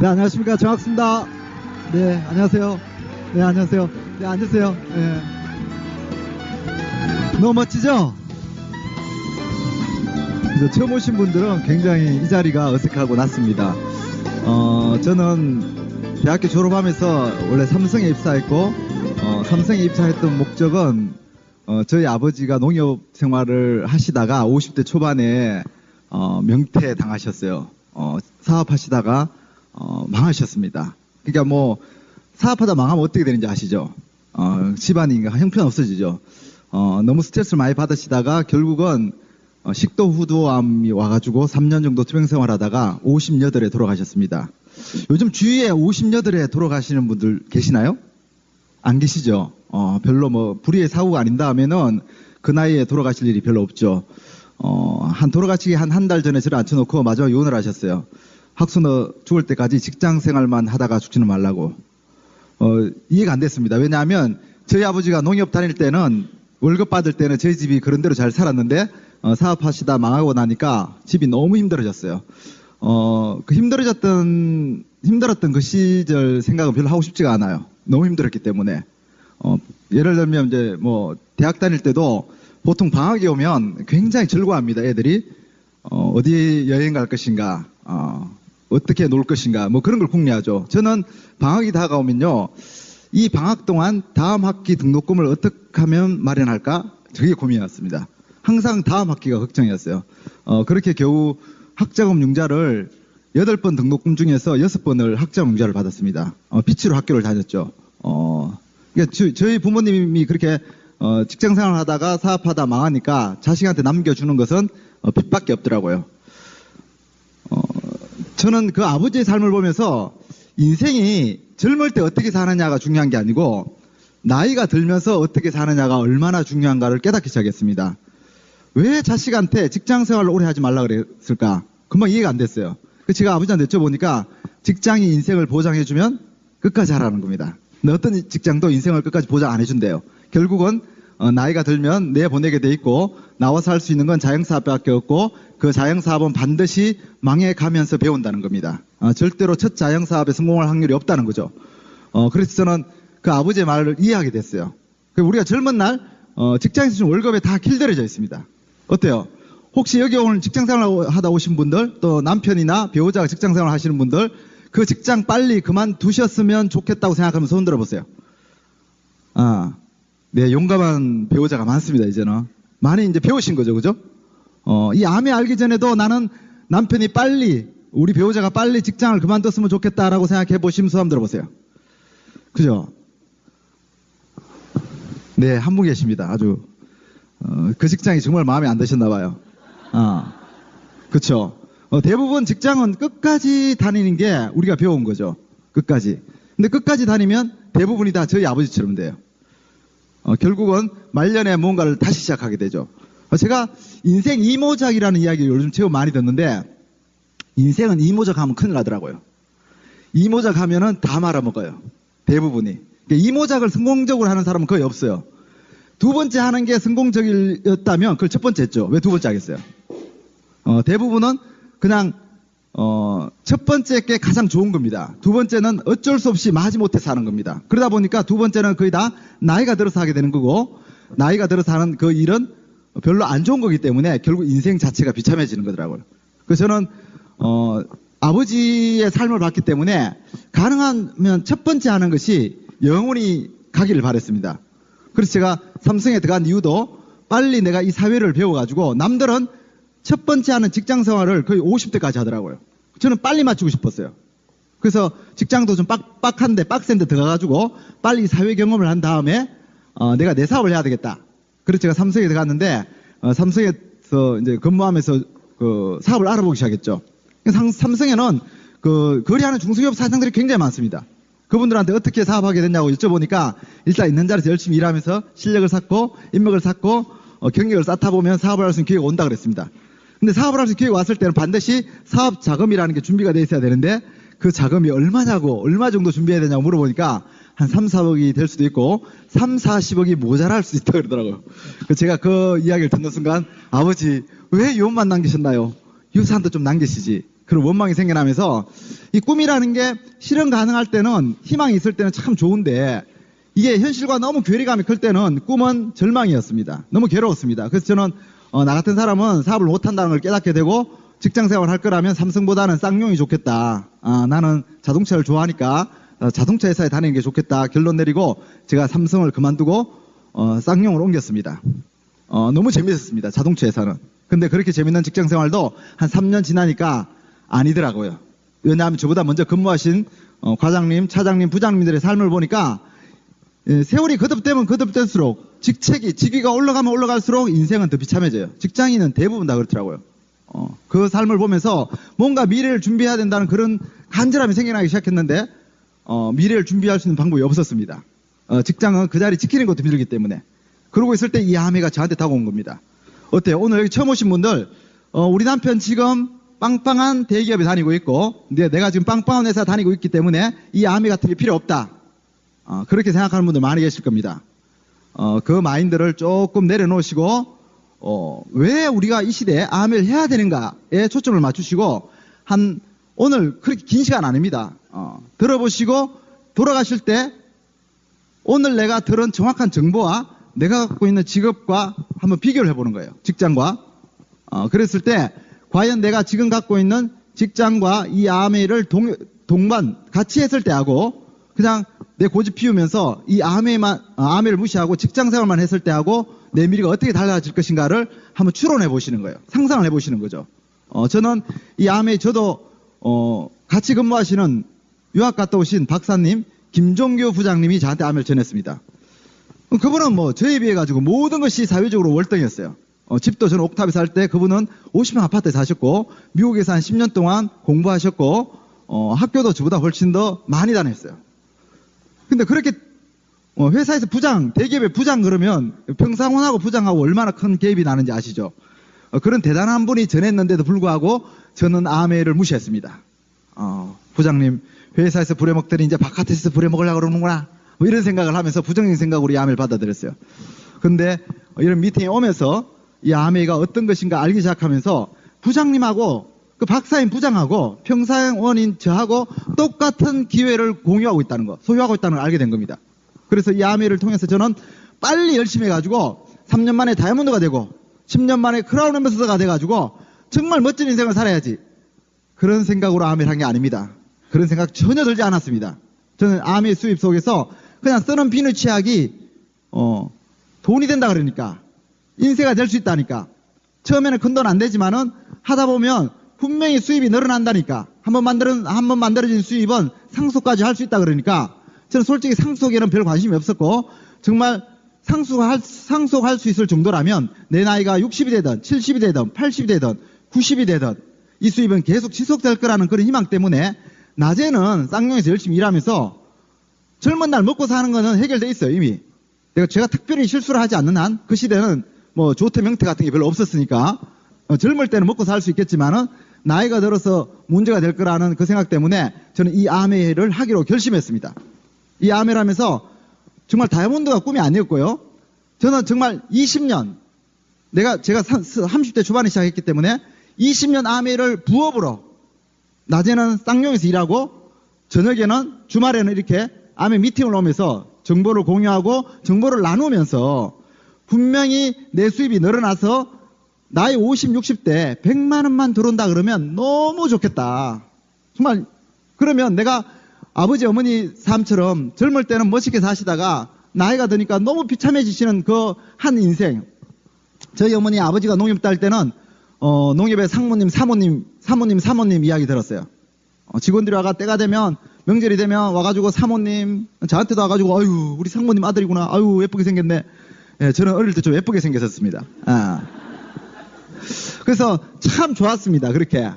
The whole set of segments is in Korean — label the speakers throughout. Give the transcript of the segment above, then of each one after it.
Speaker 1: 네, 안녕하십니까. 정학수입니다. 네, 안녕하세요. 네, 안녕하세요. 네, 앉으세요. 네. 너무 멋지죠? 그래서 처음 오신 분들은 굉장히 이 자리가 어색하고 낫습니다. 저는 대학교 졸업하면서 원래 삼성에 입사했고, 삼성에 입사했던 목적은 저희 아버지가 농협 생활을 하시다가 50대 초반에 명퇴 당하셨어요. 사업하시다가 망하셨습니다. 그러니까 뭐 사업하다 망하면 어떻게 되는지 아시죠? 집안이 형편없어지죠. 너무 스트레스를 많이 받으시다가 결국은 식도후두암이 와가지고 3년 정도 투병생활하다가 58에 돌아가셨습니다. 요즘 주위에 58에 돌아가시는 분들 계시나요? 안 계시죠? 별로 뭐 불의의 사고가 아닌다 하면은 그 나이에 돌아가실 일이 별로 없죠. 돌아가시기 한 달 전에 저를 앉혀놓고 마지막 유언을 하셨어요. 학수 너 죽을 때까지 직장 생활만 하다가 죽지는 말라고. 이해가 안 됐습니다. 왜냐하면 저희 아버지가 농협 다닐 때는 월급 받을 때는 저희 집이 그런 대로 잘 살았는데 사업하시다 망하고 나니까 집이 너무 힘들어졌어요. 힘들었던 그 시절 생각은 별로 하고 싶지가 않아요. 너무 힘들었기 때문에. 예를 들면 이제 뭐 대학 다닐 때도 보통 방학이 오면 굉장히 즐거워합니다. 애들이 어디 여행 갈 것인가, 어떻게 놀 것인가, 뭐 그런 걸 궁리하죠. 저는 방학이 다가오면요, 이 방학 동안 다음 학기 등록금을 어떻게 하면 마련할까? 되게 고민이었습니다. 항상 다음 학기가 걱정이었어요. 그렇게 겨우 학자금 융자를 8번 등록금 중에서 6번을 학자금 융자를 받았습니다. 피치로 학교를 다녔죠. 그러니까 저희 부모님이 그렇게 직장생활 하다가 사업하다 망하니까 자식한테 남겨주는 것은 빚밖에 없더라고요. 저는 그 아버지의 삶을 보면서 인생이 젊을 때 어떻게 사느냐가 중요한 게 아니고 나이가 들면서 어떻게 사느냐가 얼마나 중요한가를 깨닫기 시작했습니다. 왜 자식한테 직장생활을 오래 하지 말라 그랬을까? 금방 이해가 안 됐어요. 제가 아버지한테 여쭤보니까 직장이 인생을 보장해주면 끝까지 하라는 겁니다. 근데 어떤 직장도 인생을 끝까지 보장 안 해준대요. 결국은 나이가 들면 내보내게 돼 있고 나와서 할 수 있는 건 자영사업밖에 없고 그 자영사업은 반드시 망해가면서 배운다는 겁니다. 절대로 첫 자영사업에 성공할 확률이 없다는 거죠. 그래서 저는 그 아버지의 말을 이해하게 됐어요. 우리가 젊은 날 직장에서 준 월급에 다 길들여져 있습니다. 어때요? 혹시 여기 오늘 직장생활 하다 오신 분들, 또 남편이나 배우자가 직장생활 하시는 분들, 그 직장 빨리 그만두셨으면 좋겠다고 생각하면 손 들어보세요. 네, 용감한 배우자가 많습니다, 이제는. 많이 이제 배우신 거죠, 그죠? 이 암에 알기 전에도 나는 남편이 빨리, 우리 배우자가 빨리 직장을 그만뒀으면 좋겠다라고 생각해 보시면 손 한번 들어보세요. 그죠? 네, 한 분 계십니다. 아주, 그 직장이 정말 마음에 안 드셨나 봐요. 그쵸. 대부분 직장은 끝까지 다니는 게 우리가 배운 거죠. 끝까지. 근데 끝까지 다니면 대부분이 다 저희 아버지처럼 돼요. 결국은 말년에 뭔가를 다시 시작하게 되죠. 제가 인생 이모작이라는 이야기를 요즘 최고 많이 듣는데 인생은 이모작 하면 큰일 나더라고요. 이모작 하면은 다 말아먹어요. 대부분이. 그러니까 이모작을 성공적으로 하는 사람은 거의 없어요. 두 번째 하는 게 성공적이었다면 그걸 첫 번째 했죠. 왜 두 번째 하겠어요? 대부분은 그냥 첫 번째 게 가장 좋은 겁니다. 두 번째는 어쩔 수 없이 마지못해서 하는 겁니다. 그러다 보니까 두 번째는 거의 다 나이가 들어서 하게 되는 거고 나이가 들어서 하는 그 일은 별로 안 좋은 거기 때문에 결국 인생 자체가 비참해지는 거더라고요. 그래서 저는 아버지의 삶을 봤기 때문에 가능하면 첫 번째 하는 것이 영원히 가기를 바랬습니다. 그래서 제가 삼성에 들어간 이유도 빨리 내가 이 사회를 배워가지고 남들은 첫 번째 하는 직장 생활을 거의 50대까지 하더라고요. 저는 빨리 마치고 싶었어요. 그래서 직장도 좀 빡빡한데 빡센데 들어가가지고 빨리 사회 경험을 한 다음에 내가 내 사업을 해야 되겠다. 그래서 제가 삼성에 들어갔는데 삼성에서 이제 근무하면서 그 사업을 알아보기 시작했죠. 삼성에는 그 거래하는 중소기업 사장들이 굉장히 많습니다. 그분들한테 어떻게 사업하게 됐냐고 여쭤보니까 일단 있는 자리에서 열심히 일하면서 실력을 쌓고 인맥을 쌓고 경력을 쌓다 보면 사업을 할 수 있는 기회가 온다 그랬습니다. 근데 사업을 할 수 있는 기회가 왔을 때는 반드시 사업 자금이라는 게 준비가 돼 있어야 되는데 그 자금이 얼마냐고 얼마 정도 준비해야 되냐고 물어보니까 한 3, 4억이 될 수도 있고 3, 40억이 모자랄 수 있다고 그러더라고요. 제가 그 이야기를 듣는 순간 아버지 왜 유언만 남기셨나요? 유산도 좀 남기시지. 그런 원망이 생겨나면서 이 꿈이라는 게 실현 가능할 때는, 희망이 있을 때는 참 좋은데, 이게 현실과 너무 괴리감이 클 때는 꿈은 절망이었습니다. 너무 괴로웠습니다. 그래서 저는 나 같은 사람은 사업을 못한다는 걸 깨닫게 되고, 직장생활 할 거라면 삼성보다는 쌍용이 좋겠다. 나는 자동차를 좋아하니까 자동차 회사에 다니는 게 좋겠다. 결론 내리고 제가 삼성을 그만두고 쌍용을 옮겼습니다. 너무 재밌었습니다. 자동차 회사는. 근데 그렇게 재밌는 직장생활도 한 3년 지나니까 아니더라고요. 왜냐하면 저보다 먼저 근무하신 과장님, 차장님, 부장님들의 삶을 보니까 세월이 거듭되면 거듭될수록 직위가 올라가면 올라갈수록 인생은 더 비참해져요. 직장인은 대부분 다 그렇더라고요. 그 삶을 보면서 뭔가 미래를 준비해야 된다는 그런 간절함이 생겨나기 시작했는데 미래를 준비할 수 있는 방법이 없었습니다. 직장은 그 자리 지키는 것도 힘들기 때문에. 그러고 있을 때 이 아메가 저한테 다가온 겁니다. 어때요? 오늘 여기 처음 오신 분들 우리 남편 지금 빵빵한 대기업에 다니고 있고 내가 지금 빵빵한 회사 다니고 있기 때문에 이 아메 같은 게 필요 없다. 그렇게 생각하는 분들 많이 계실 겁니다. 그 마인드를 조금 내려놓으시고 왜 우리가 이 시대에 아메를 해야 되는가에 초점을 맞추시고 오늘 그렇게 긴 시간 아닙니다. 들어보시고 돌아가실 때 오늘 내가 들은 정확한 정보와 내가 갖고 있는 직업과 한번 비교를 해보는 거예요. 직장과. 그랬을 때 과연 내가 지금 갖고 있는 직장과 이 아메를 동반 같이 했을 때하고 그냥 내 고집 피우면서 이 아메를 무시하고 직장 생활만 했을 때하고 내 미래가 어떻게 달라질 것인가를 한번 추론해 보시는 거예요. 상상을 해 보시는 거죠. 저는 이 아메 저도 같이 근무하시는 유학 갔다 오신 박사님 김종교 부장님이 저한테 아메를 전했습니다. 그분은 저에 비해 가지고 모든 것이 사회적으로 월등했어요. 집도 저는 옥탑에 살 때 그분은 50명 아파트에 사셨고 미국에서 한 10년 동안 공부하셨고 학교도 저보다 훨씬 더 많이 다녔어요. 근데 그렇게 회사에서 부장, 대기업의 부장 그러면 평상원하고 부장하고 얼마나 큰 갭이 나는지 아시죠? 그런 대단한 분이 전했는데도 불구하고 저는 아메를 무시했습니다. 부장님 회사에서 부려먹더니 이제 바깥에서 부려먹으려고 그러는구나. 이런 생각을 하면서 부정적인 생각으로 이 아메를 받아들였어요. 근데 이런 미팅에 오면서 이 아메가 어떤 것인가 알기 시작하면서 부장님하고 그 박사인 부장하고 평사원인 저하고 똑같은 기회를 공유하고 있다는 거, 소유하고 있다는 걸 알게 된 겁니다. 그래서 이 아메를 통해서 저는 빨리 열심히 해가지고 3년 만에 다이아몬드가 되고 10년 만에 크라운 앰버서더가 돼가지고 정말 멋진 인생을 살아야지. 그런 생각으로 아메를 한 게 아닙니다. 그런 생각 전혀 들지 않았습니다. 저는 아메 수입 속에서 그냥 쓰는 비누 치약이 돈이 된다 그러니까 인쇄가 될 수 있다니까 처음에는 큰 돈 안 되지만은 하다 보면 분명히 수입이 늘어난다니까 한번 만들어진 수입은 상속까지 할 수 있다 그러니까 저는 솔직히 상속에는 별 관심이 없었고 정말 상속할 수 있을 정도라면 내 나이가 60이 되든 70이 되든 80이 되든 90이 되든 이 수입은 계속 지속될 거라는 그런 희망 때문에 낮에는 쌍용에서 열심히 일하면서 젊은 날 먹고 사는 거는 해결돼 있어요 이미. 제가 특별히 실수를 하지 않는 한 그 시대는 조태 명태 같은 게 별로 없었으니까 젊을 때는 먹고 살 수 있겠지만은 나이가 들어서 문제가 될 거라는 그 생각 때문에 저는 이 아메를 하기로 결심했습니다. 이 아메를 하면서 정말 다이아몬드가 꿈이 아니었고요. 저는 정말 20년 제가 30대 초반에 시작했기 때문에 20년 아메를 부업으로 낮에는 쌍용에서 일하고 저녁에는 주말에는 이렇게 아메 미팅을 오면서 정보를 공유하고 정보를 나누면서 분명히 내 수입이 늘어나서 나이 50, 60대 100만 원만 들어온다 그러면 너무 좋겠다. 정말 그러면 내가 아버지 어머니 삶처럼 젊을 때는 멋있게 사시다가 나이가 드니까 너무 비참해지시는 그 한 인생. 저희 어머니 아버지가 농협 딸 때는 농협의 상무님, 사모님 이야기 들었어요. 직원들이 와가 때가 되면 명절이 되면 와가지고 사모님 저한테도 와가지고 아유 우리 상무님 아들이구나 아유 예쁘게 생겼네. 예, 저는 어릴 때 좀 예쁘게 생겼었습니다. 그래서 참 좋았습니다. 그렇게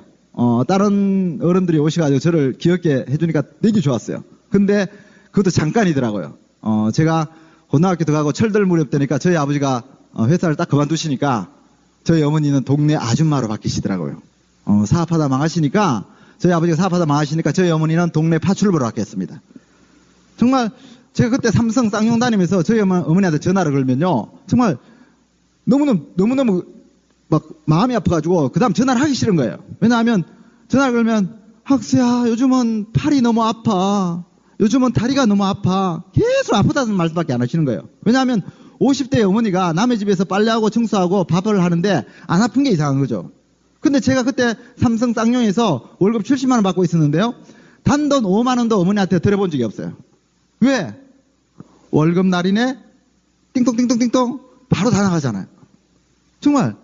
Speaker 1: 다른 어른들이 오셔가지고 저를 귀엽게 해주니까 되게 좋았어요. 근데 그것도 잠깐이더라고요. 제가 고등학교 들어가고 철들 무렵 되니까 저희 아버지가 회사를 딱 그만두시니까 저희 어머니는 동네 아줌마로 바뀌시더라고요. 사업하다 망하시니까 저희 아버지가 사업하다 망하시니까 저희 어머니는 동네 파출부로 바뀌었습니다. 정말 제가 그때 삼성 쌍용 다니면서 저희 어머니한테 전화를 걸면요. 정말 너무너무 막 마음이 아파가지고 그 다음 전화를 하기 싫은 거예요. 왜냐하면 전화를 걸면 학수야, 요즘은 팔이 너무 아파. 요즘은 다리가 너무 아파. 계속 아프다는 말씀밖에 안 하시는 거예요. 왜냐하면 50대 어머니가 남의 집에서 빨래하고 청소하고 밥을 하는데 안 아픈 게 이상한 거죠. 근데 제가 그때 삼성 쌍용에서 월급 70만 원 받고 있었는데요. 단돈 5만 원도 어머니한테 들어본 적이 없어요. 왜? 월급 날이네? 띵동띵동띵동 바로 다 나가잖아요. 정말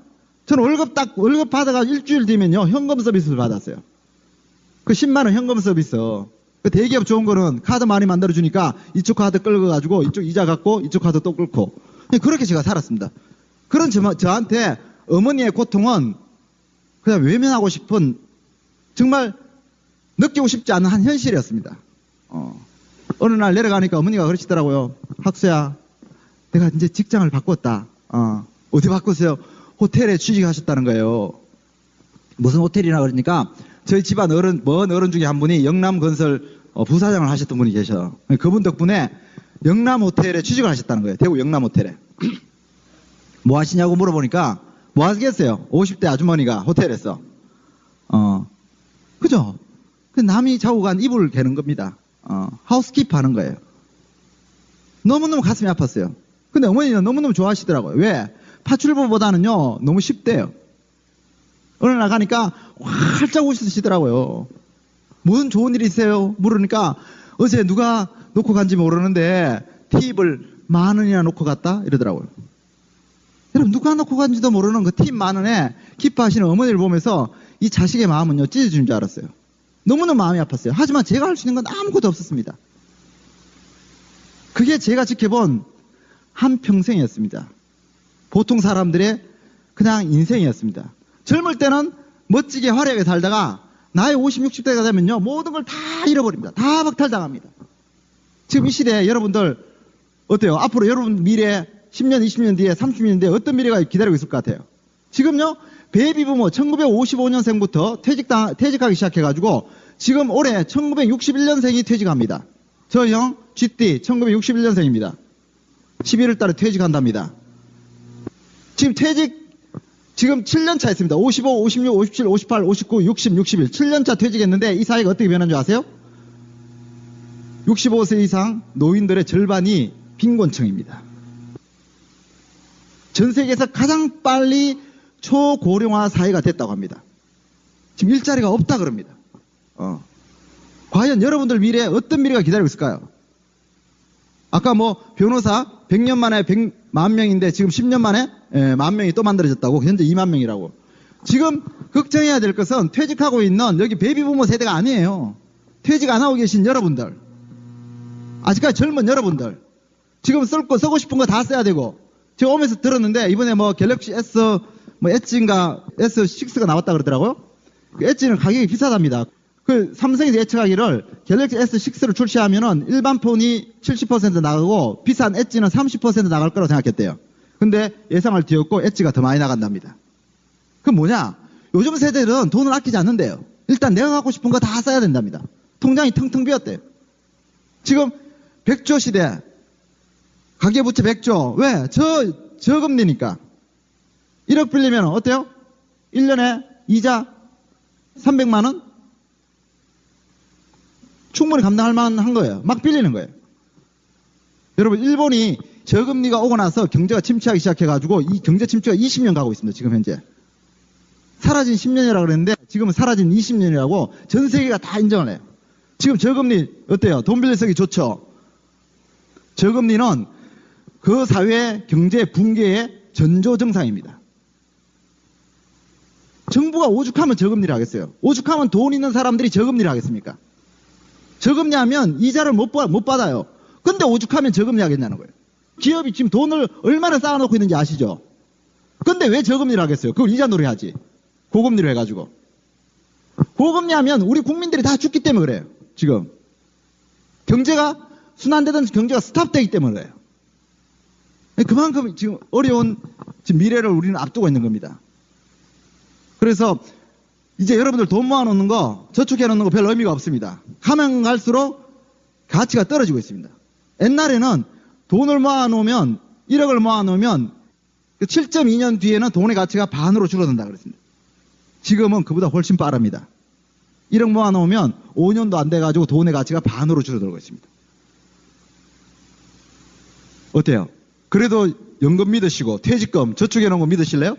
Speaker 1: 저는 월급 받아가 일주일 뒤면요 현금 서비스를 받았어요. 그 10만 원 현금 서비스. 그 대기업 좋은 거는 카드 많이 만들어 주니까 이쪽 카드 끌고 가지고 이쪽 이자 갚고 이쪽 카드 또 끌고 그렇게 제가 살았습니다. 그런 저한테 어머니의 고통은 그냥 외면하고 싶은 정말 느끼고 싶지 않은 한 현실이었습니다. 어느 날 내려가니까 어머니가 그러시더라고요. 학수야, 내가 이제 직장을 바꿨다. 어디 바꿨어요? 호텔에 취직하셨다는 거예요. 무슨 호텔이나 그러니까 저희 집안 먼 어른 중에 한 분이 영남건설 부사장을 하셨던 분이 계셔. 그분 덕분에 영남호텔에 취직을 하셨다는 거예요. 대구 영남호텔에. 뭐 하시냐고 물어보니까 뭐 하시겠어요? 50대 아주머니가 호텔에서. 그죠? 남이 자고 간 이불을 개는 겁니다. 하우스키퍼 하는 거예요. 너무너무 가슴이 아팠어요. 근데 어머니는 너무너무 좋아하시더라고요. 왜? 파출부보다는요, 너무 쉽대요. 어느 날 가니까 활짝 웃으시더라고요. 무슨 좋은 일 있어요? 물으니까 어제 누가 놓고 간지 모르는데 팁을 10,000원이나 놓고 갔다? 이러더라고요. 여러분, 누가 놓고 간지도 모르는 그 팁 10,000원에 기뻐하시는 어머니를 보면서 이 자식의 마음은요, 찢어지는 줄 알았어요. 너무너무 마음이 아팠어요. 하지만 제가 할 수 있는 건 아무것도 없었습니다. 그게 제가 지켜본 한평생이었습니다. 보통 사람들의 그냥 인생이었습니다. 젊을 때는 멋지게 화려하게 살다가 나이 50, 60대가 되면요 모든 걸 다 잃어버립니다. 다 박탈당합니다. 지금 이 시대에 여러분들 어때요? 앞으로 여러분 미래 10년, 20년 뒤에 30년 뒤에 어떤 미래가 기다리고 있을 것 같아요? 지금요 베이비부모 1955년생부터 퇴직하기 시작해가지고 지금 올해 1961년생이 퇴직합니다. 저 형 GT 1961년생입니다. 11월 달에 퇴직한답니다. 지금 7년차 했습니다. 55, 56, 57, 58, 59, 60, 61. 7년차 퇴직했는데 이 사회가 어떻게 변한 줄 아세요? 65세 이상 노인들의 절반이 빈곤층입니다. 전 세계에서 가장 빨리 초고령화 사회가 됐다고 합니다. 지금 일자리가 없다 그럽니다. 과연 여러분들 미래에 어떤 미래가 기다리고 있을까요? 아까 뭐 변호사 100년 만에 100만 명인데 지금 10년 만에 10,000명이 또 만들어졌다고. 현재 2만 명이라고. 지금 걱정해야 될 것은 퇴직하고 있는 여기 베이비부모 세대가 아니에요. 퇴직 안 하고 계신 여러분들, 아직까지 젊은 여러분들, 지금 쓰고 싶은 거 다 써야 되고. 제가 오면서 들었는데 이번에 뭐 갤럭시 S 뭐 엣지인가 S6가 나왔다 그러더라고요. 그 엣지는 가격이 비싸답니다. 그 삼성이 예측하기를 갤럭시 S6를 출시하면은 일반 폰이 70% 나가고 비싼 엣지는 30% 나갈 거라고 생각했대요. 근데 예상을 뒤엎고 엣지가 더 많이 나간답니다. 그럼 뭐냐? 요즘 세대들은 돈을 아끼지 않는데요. 일단 내가 갖고 싶은 거 다 써야 된답니다. 통장이 텅텅 비었대요. 지금 100조 시대, 가계부채 100조. 왜? 저금리니까. 1억 빌리면 어때요? 1년에 이자 300만 원? 충분히 감당할 만한 거예요. 막 빌리는 거예요. 여러분, 일본이 저금리가 오고 나서 경제가 침체하기 시작해가지고 이 경제 침체가 20년 가고 있습니다. 지금 현재. 사라진 10년이라고 그랬는데 지금은 사라진 20년이라고 전 세계가 다 인정을 해요. 지금 저금리 어때요? 돈 빌릴 쓰기 좋죠? 저금리는 그 사회 경제 붕괴의 전조증상입니다. 정부가 오죽하면 저금리를 하겠어요? 오죽하면 돈 있는 사람들이 저금리를 하겠습니까? 저금리하면 이자를 못 받아요. 근데 오죽하면 저금리 하겠냐는 거예요. 기업이 지금 돈을 얼마나 쌓아놓고 있는지 아시죠? 근데 왜 저금리를 하겠어요? 그걸 이자 노래하지. 고금리로 해가지고. 고금리 하면 우리 국민들이 다 죽기 때문에 그래요. 지금. 경제가 순환되던 경제가 스탑되기 때문에 그래요. 그만큼 지금 어려운 지금 미래를 우리는 앞두고 있는 겁니다. 그래서 이제 여러분들 돈 모아놓는 거, 저축해놓는 거 별 의미가 없습니다. 가면 갈수록 가치가 떨어지고 있습니다. 옛날에는 돈을 모아놓으면 1억을 모아놓으면 7.2년 뒤에는 돈의 가치가 반으로 줄어든다 그랬습니다. 지금은 그보다 훨씬 빠릅니다. 1억 모아놓으면 5년도 안 돼가지고 돈의 가치가 반으로 줄어들고 있습니다. 어때요? 그래도 연금 믿으시고 퇴직금 저축해놓은 거 믿으실래요?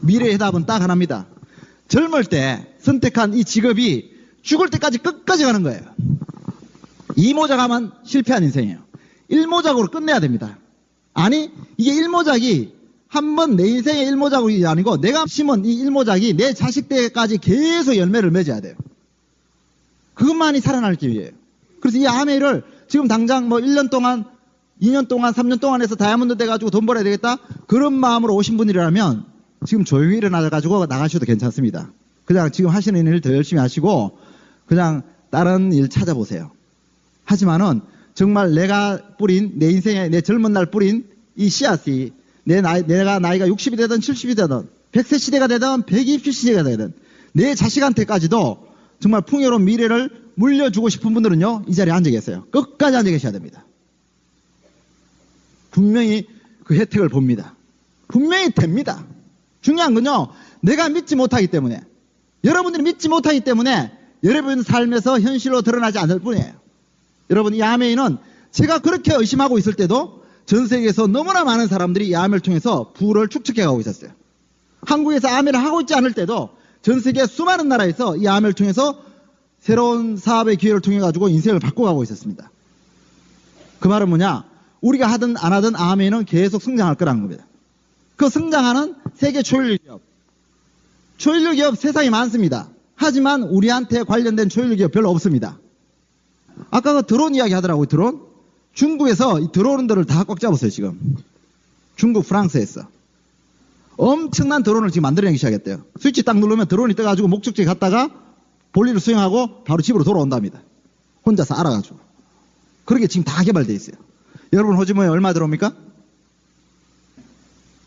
Speaker 1: 미래의 답은 딱 하나입니다. 젊을 때 선택한 이 직업이 죽을 때까지 끝까지 가는 거예요. 2모작 하면 실패한 인생이에요. 1모작으로 끝내야 됩니다. 아니, 이게 1모작이 한번 내 인생의 1모작이 아니고 내가 심은 이 1모작이 내 자식 때까지 계속 열매를 맺어야 돼요. 그것만이 살아날 기회예요. 그래서 이 아메이를 지금 당장 뭐 1년 동안, 2년 동안, 3년 동안 해서 다이아몬드 돼가지고 돈 벌어야 되겠다? 그런 마음으로 오신 분이라면 지금 조용히 일어나가지고 나가셔도 괜찮습니다. 그냥 지금 하시는 일 더 열심히 하시고 그냥 다른 일 찾아보세요. 하지만은 정말 내가 뿌린, 내 인생에 내 젊은 날 뿌린 이 씨앗이 내가 나이가 60이 되든 70이 되든 100세 시대가 되든 120세 시대가 되든 내 자식한테까지도 정말 풍요로운 미래를 물려주고 싶은 분들은요, 이 자리에 앉아 계세요. 끝까지 앉아 계셔야 됩니다. 분명히 그 혜택을 봅니다. 분명히 됩니다. 중요한 건요, 내가 믿지 못하기 때문에, 여러분들이 믿지 못하기 때문에 여러분 삶에서 현실로 드러나지 않을 뿐이에요. 여러분, 이 아메이는 제가 그렇게 의심하고 있을 때도 전 세계에서 너무나 많은 사람들이 이 아메이를 통해서 부를 축적해 가고 있었어요. 한국에서 아메이를 하고 있지 않을 때도 전 세계 수많은 나라에서 이 아메이를 통해서 새로운 사업의 기회를 통해 가지고 인생을 바꿔가고 있었습니다. 그 말은 뭐냐? 우리가 하든 안 하든 아메이는 계속 성장할 거라는 겁니다. 그 성장하는 세계 초일류 기업. 초일류 기업 세상에 많습니다. 하지만 우리한테 관련된 초일류 기업 별로 없습니다. 아까 그 드론 이야기 하더라고요, 드론. 중국에서 이 드론들을 다 꽉 잡았어요, 지금. 중국, 프랑스에서. 엄청난 드론을 지금 만들어내기 시작했대요. 스위치 딱 누르면 드론이 떠가지고 목적지에 갔다가 볼일을 수행하고 바로 집으로 돌아온답니다. 혼자서 알아가지고. 그렇게 지금 다 개발되어 있어요. 여러분, 호주머니에 얼마 들어옵니까?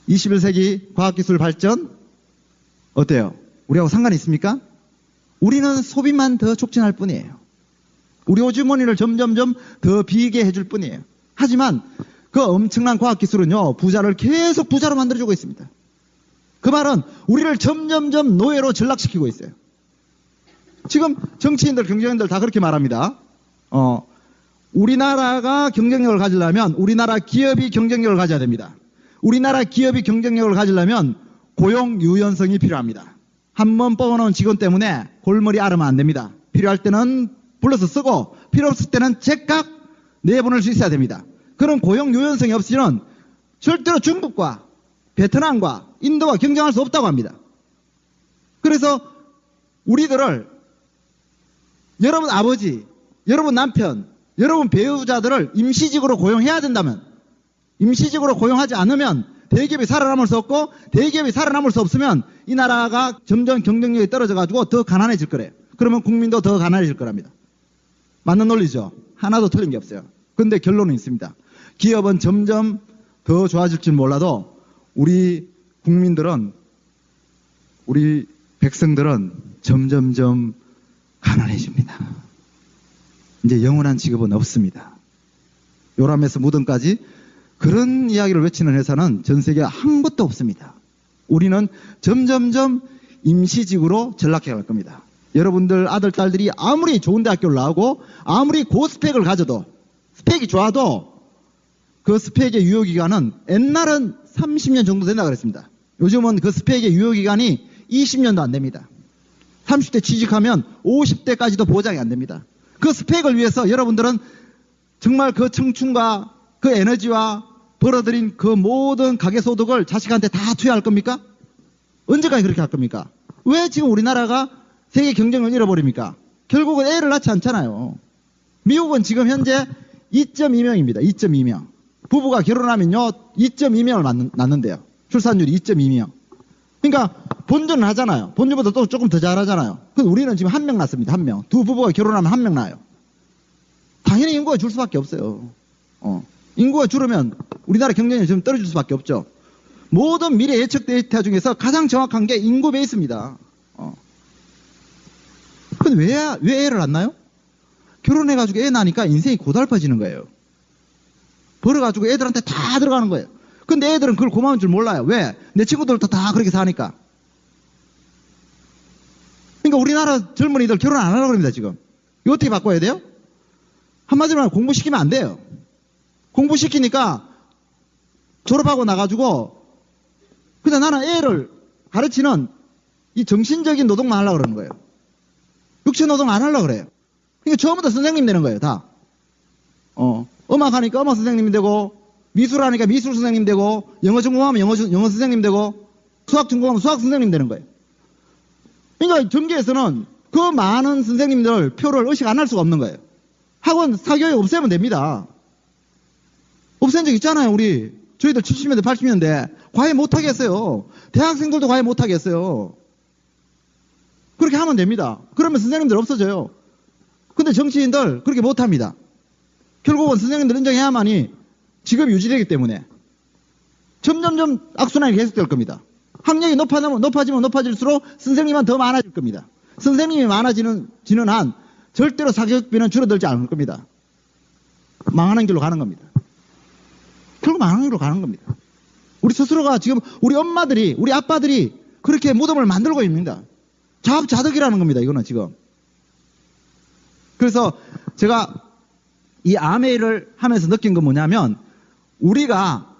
Speaker 1: 21세기 과학기술 발전 어때요? 우리하고 상관이 있습니까? 우리는 소비만 더 촉진할 뿐이에요. 우리 호주머니를 점점점 더 비게 해줄 뿐이에요. 하지만 그 엄청난 과학기술은요, 부자를 계속 부자로 만들어주고 있습니다. 그 말은 우리를 점점점 노예로 전락시키고 있어요. 지금 정치인들, 경제인들 다 그렇게 말합니다. 우리나라가 경쟁력을 가지려면 우리나라 기업이 경쟁력을 가져야 됩니다. 우리나라 기업이 경쟁력을 가지려면 고용 유연성이 필요합니다. 한번 뽑아놓은 직원 때문에 골머리 앓으면 안 됩니다. 필요할 때는 불러서 쓰고 필요 없을 때는 즉각 내보낼 수 있어야 됩니다. 그런 고용 유연성이 없이는 절대로 중국과 베트남과 인도와 경쟁할 수 없다고 합니다. 그래서 우리들을 여러분 아버지, 여러분 남편, 여러분 배우자들을 임시직으로 고용해야 된다면, 임시직으로 고용하지 않으면 대기업이 살아남을 수 없고, 대기업이 살아남을 수 없으면 이 나라가 점점 경쟁력이 떨어져가지고 더 가난해질 거래요. 그러면 국민도 더 가난해질 거랍니다. 맞는 논리죠. 하나도 틀린 게 없어요. 그런데 결론은 있습니다. 기업은 점점 더 좋아질지 몰라도 우리 국민들은, 우리 백성들은 점점점 가난해집니다. 이제 영원한 직업은 없습니다. 요람에서 무덤까지 그런 이야기를 외치는 회사는 전 세계에 한 곳도 없습니다. 우리는 점점점 임시직으로 전락해 갈 겁니다. 여러분들 아들, 딸들이 아무리 좋은 대학교를 나오고 아무리 고스펙을 가져도, 스펙이 좋아도 그 스펙의 유효기간은 옛날은 30년 정도 된다고 그랬습니다. 요즘은 그 스펙의 유효기간이 20년도 안 됩니다. 30대 취직하면 50대까지도 보장이 안 됩니다. 그 스펙을 위해서 여러분들은 정말 그 청춘과 그 에너지와 벌어들인 그 모든 가계소득을 자식한테 다 투여할 겁니까? 언제까지 그렇게 할 겁니까? 왜 지금 우리나라가 세계 경쟁을 잃어버립니까? 결국은 애를 낳지 않잖아요. 미국은 지금 현재 2.2명입니다. 2.2명. 부부가 결혼하면요 2.2명을 낳는데요. 출산율이 2.2명. 그러니까 본전은 하잖아요. 본전보다 또 조금 더 잘하잖아요. 근데 우리는 지금 1명 낳습니다. 1명. 두 부부가 결혼하면 1명 낳아요. 당연히 인구가 줄 수밖에 없어요. 인구가 줄으면 우리나라 경쟁력이 좀 떨어질 수밖에 없죠. 모든 미래 예측 데이터 중에서 가장 정확한 게 인구 베이스입니다. 근데 왜 애를 안 낳아요? 결혼해가지고 애 낳으니까 인생이 고달파지는 거예요. 벌어가지고 애들한테 다 들어가는 거예요. 근데 애들은 그걸 고마운 줄 몰라요. 왜? 내 친구들도 다 그렇게 사니까.
Speaker 2: 그러니까 우리나라 젊은이들 결혼 안 하려고 합니다, 지금. 이거 어떻게 바꿔야 돼요? 한마디로 말하면 공부시키면 안 돼요. 공부시키니까 졸업하고 나가지고 그냥 나는 애를 가르치는 이 정신적인 노동만 하려고 그러는 거예요. 육체 노동 안 하려고 그래요. 그러니까 처음부터 선생님 되는 거예요, 다. 음악 하니까 음악 선생님이 되고, 미술 하니까 미술 선생님 되고, 영어 전공하면 영어 선생님 되고, 수학 전공하면 수학 선생님 되는 거예요. 그러니까 전교에서는 그 많은 선생님들 표를 의식 안 할 수가 없는 거예요. 학원 사교육 없애면 됩니다. 없앤 적 있잖아요, 우리. 저희들 70년대, 80년대. 과외 못하게 했어요. 대학생들도 과외 못하게 했어요. 그렇게 하면 됩니다. 그러면 선생님들 없어져요. 근데 정치인들 그렇게 못합니다. 결국은 선생님들 인정해야만이 직업이 유지되기 때문에 점점점 악순환이 계속될 겁니다. 학력이 높아지면 높아질수록 선생님은 더 많아질 겁니다. 선생님이 많아지는 한 절대로 사교육비는 줄어들지 않을 겁니다. 망하는 길로 가는 겁니다. 결국 망하는 길로 가는 겁니다. 우리 스스로가 지금 우리 엄마들이 우리 아빠들이 그렇게 무덤을 만들고 있습니다. 자업자득이라는 겁니다. 이거는 지금. 그래서 제가 이 아메이를 하면서 느낀 건 뭐냐면 우리가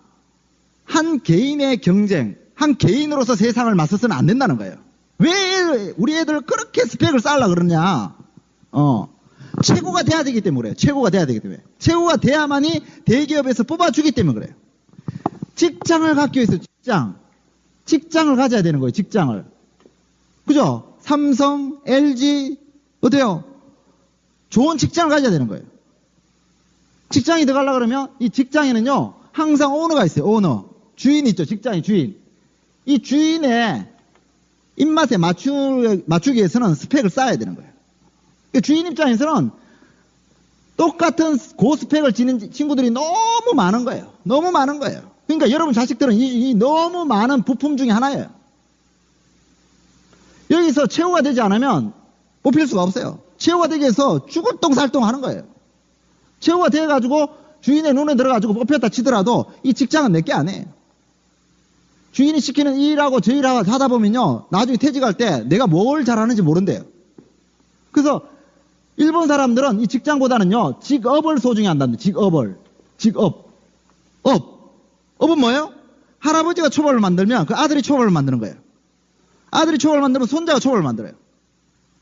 Speaker 2: 한 개인의 경쟁, 한 개인으로서 세상을 맞서서는 안 된다는 거예요. 왜 우리 애들 그렇게 스펙을 쌓으려고 그러냐. 최고가 돼야 되기 때문에 그래요. 최고가 돼야 되기 때문에. 최고가 돼야만이 대기업에서 뽑아주기 때문에 그래요. 직장을 갖기 위해서 직장을 가져야 되는 거예요. 직장을. 그죠? 삼성, LG 어때요? 좋은 직장을 가져야 되는 거예요. 직장이 들어가려고 그러면 이 직장에는요 항상 오너가 있어요. 오너. 주인이 있죠. 직장의 주인. 이 주인의 입맛에 맞추기 위해서는 스펙을 쌓아야 되는 거예요. 그러니까 주인 입장에서는 똑같은 고스펙을 지닌 친구들이 너무 많은 거예요. 너무 많은 거예요. 그러니까 여러분 자식들은 이 너무 많은 부품 중에 하나예요. 여기서 최고가 되지 않으면 뽑힐 수가 없어요. 최고가 되기 위해서 죽을 똥살똥 하는 거예요. 최고가 돼가지고 주인의 눈에 들어가지고 뽑혔다 치더라도 이 직장은 내게 안 해요. 주인이 시키는 일하고 저 일하고 하다 보면요 나중에 퇴직할 때 내가 뭘 잘하는지 모른대요. 그래서 일본 사람들은 이 직장보다는요 직업을 소중히 한답니다. 업은 뭐예요? 할아버지가 초밥을 만들면 그 아들이 초밥을 만드는 거예요. 아들이 초밥을 만들면 손자가 초밥을 만들어요.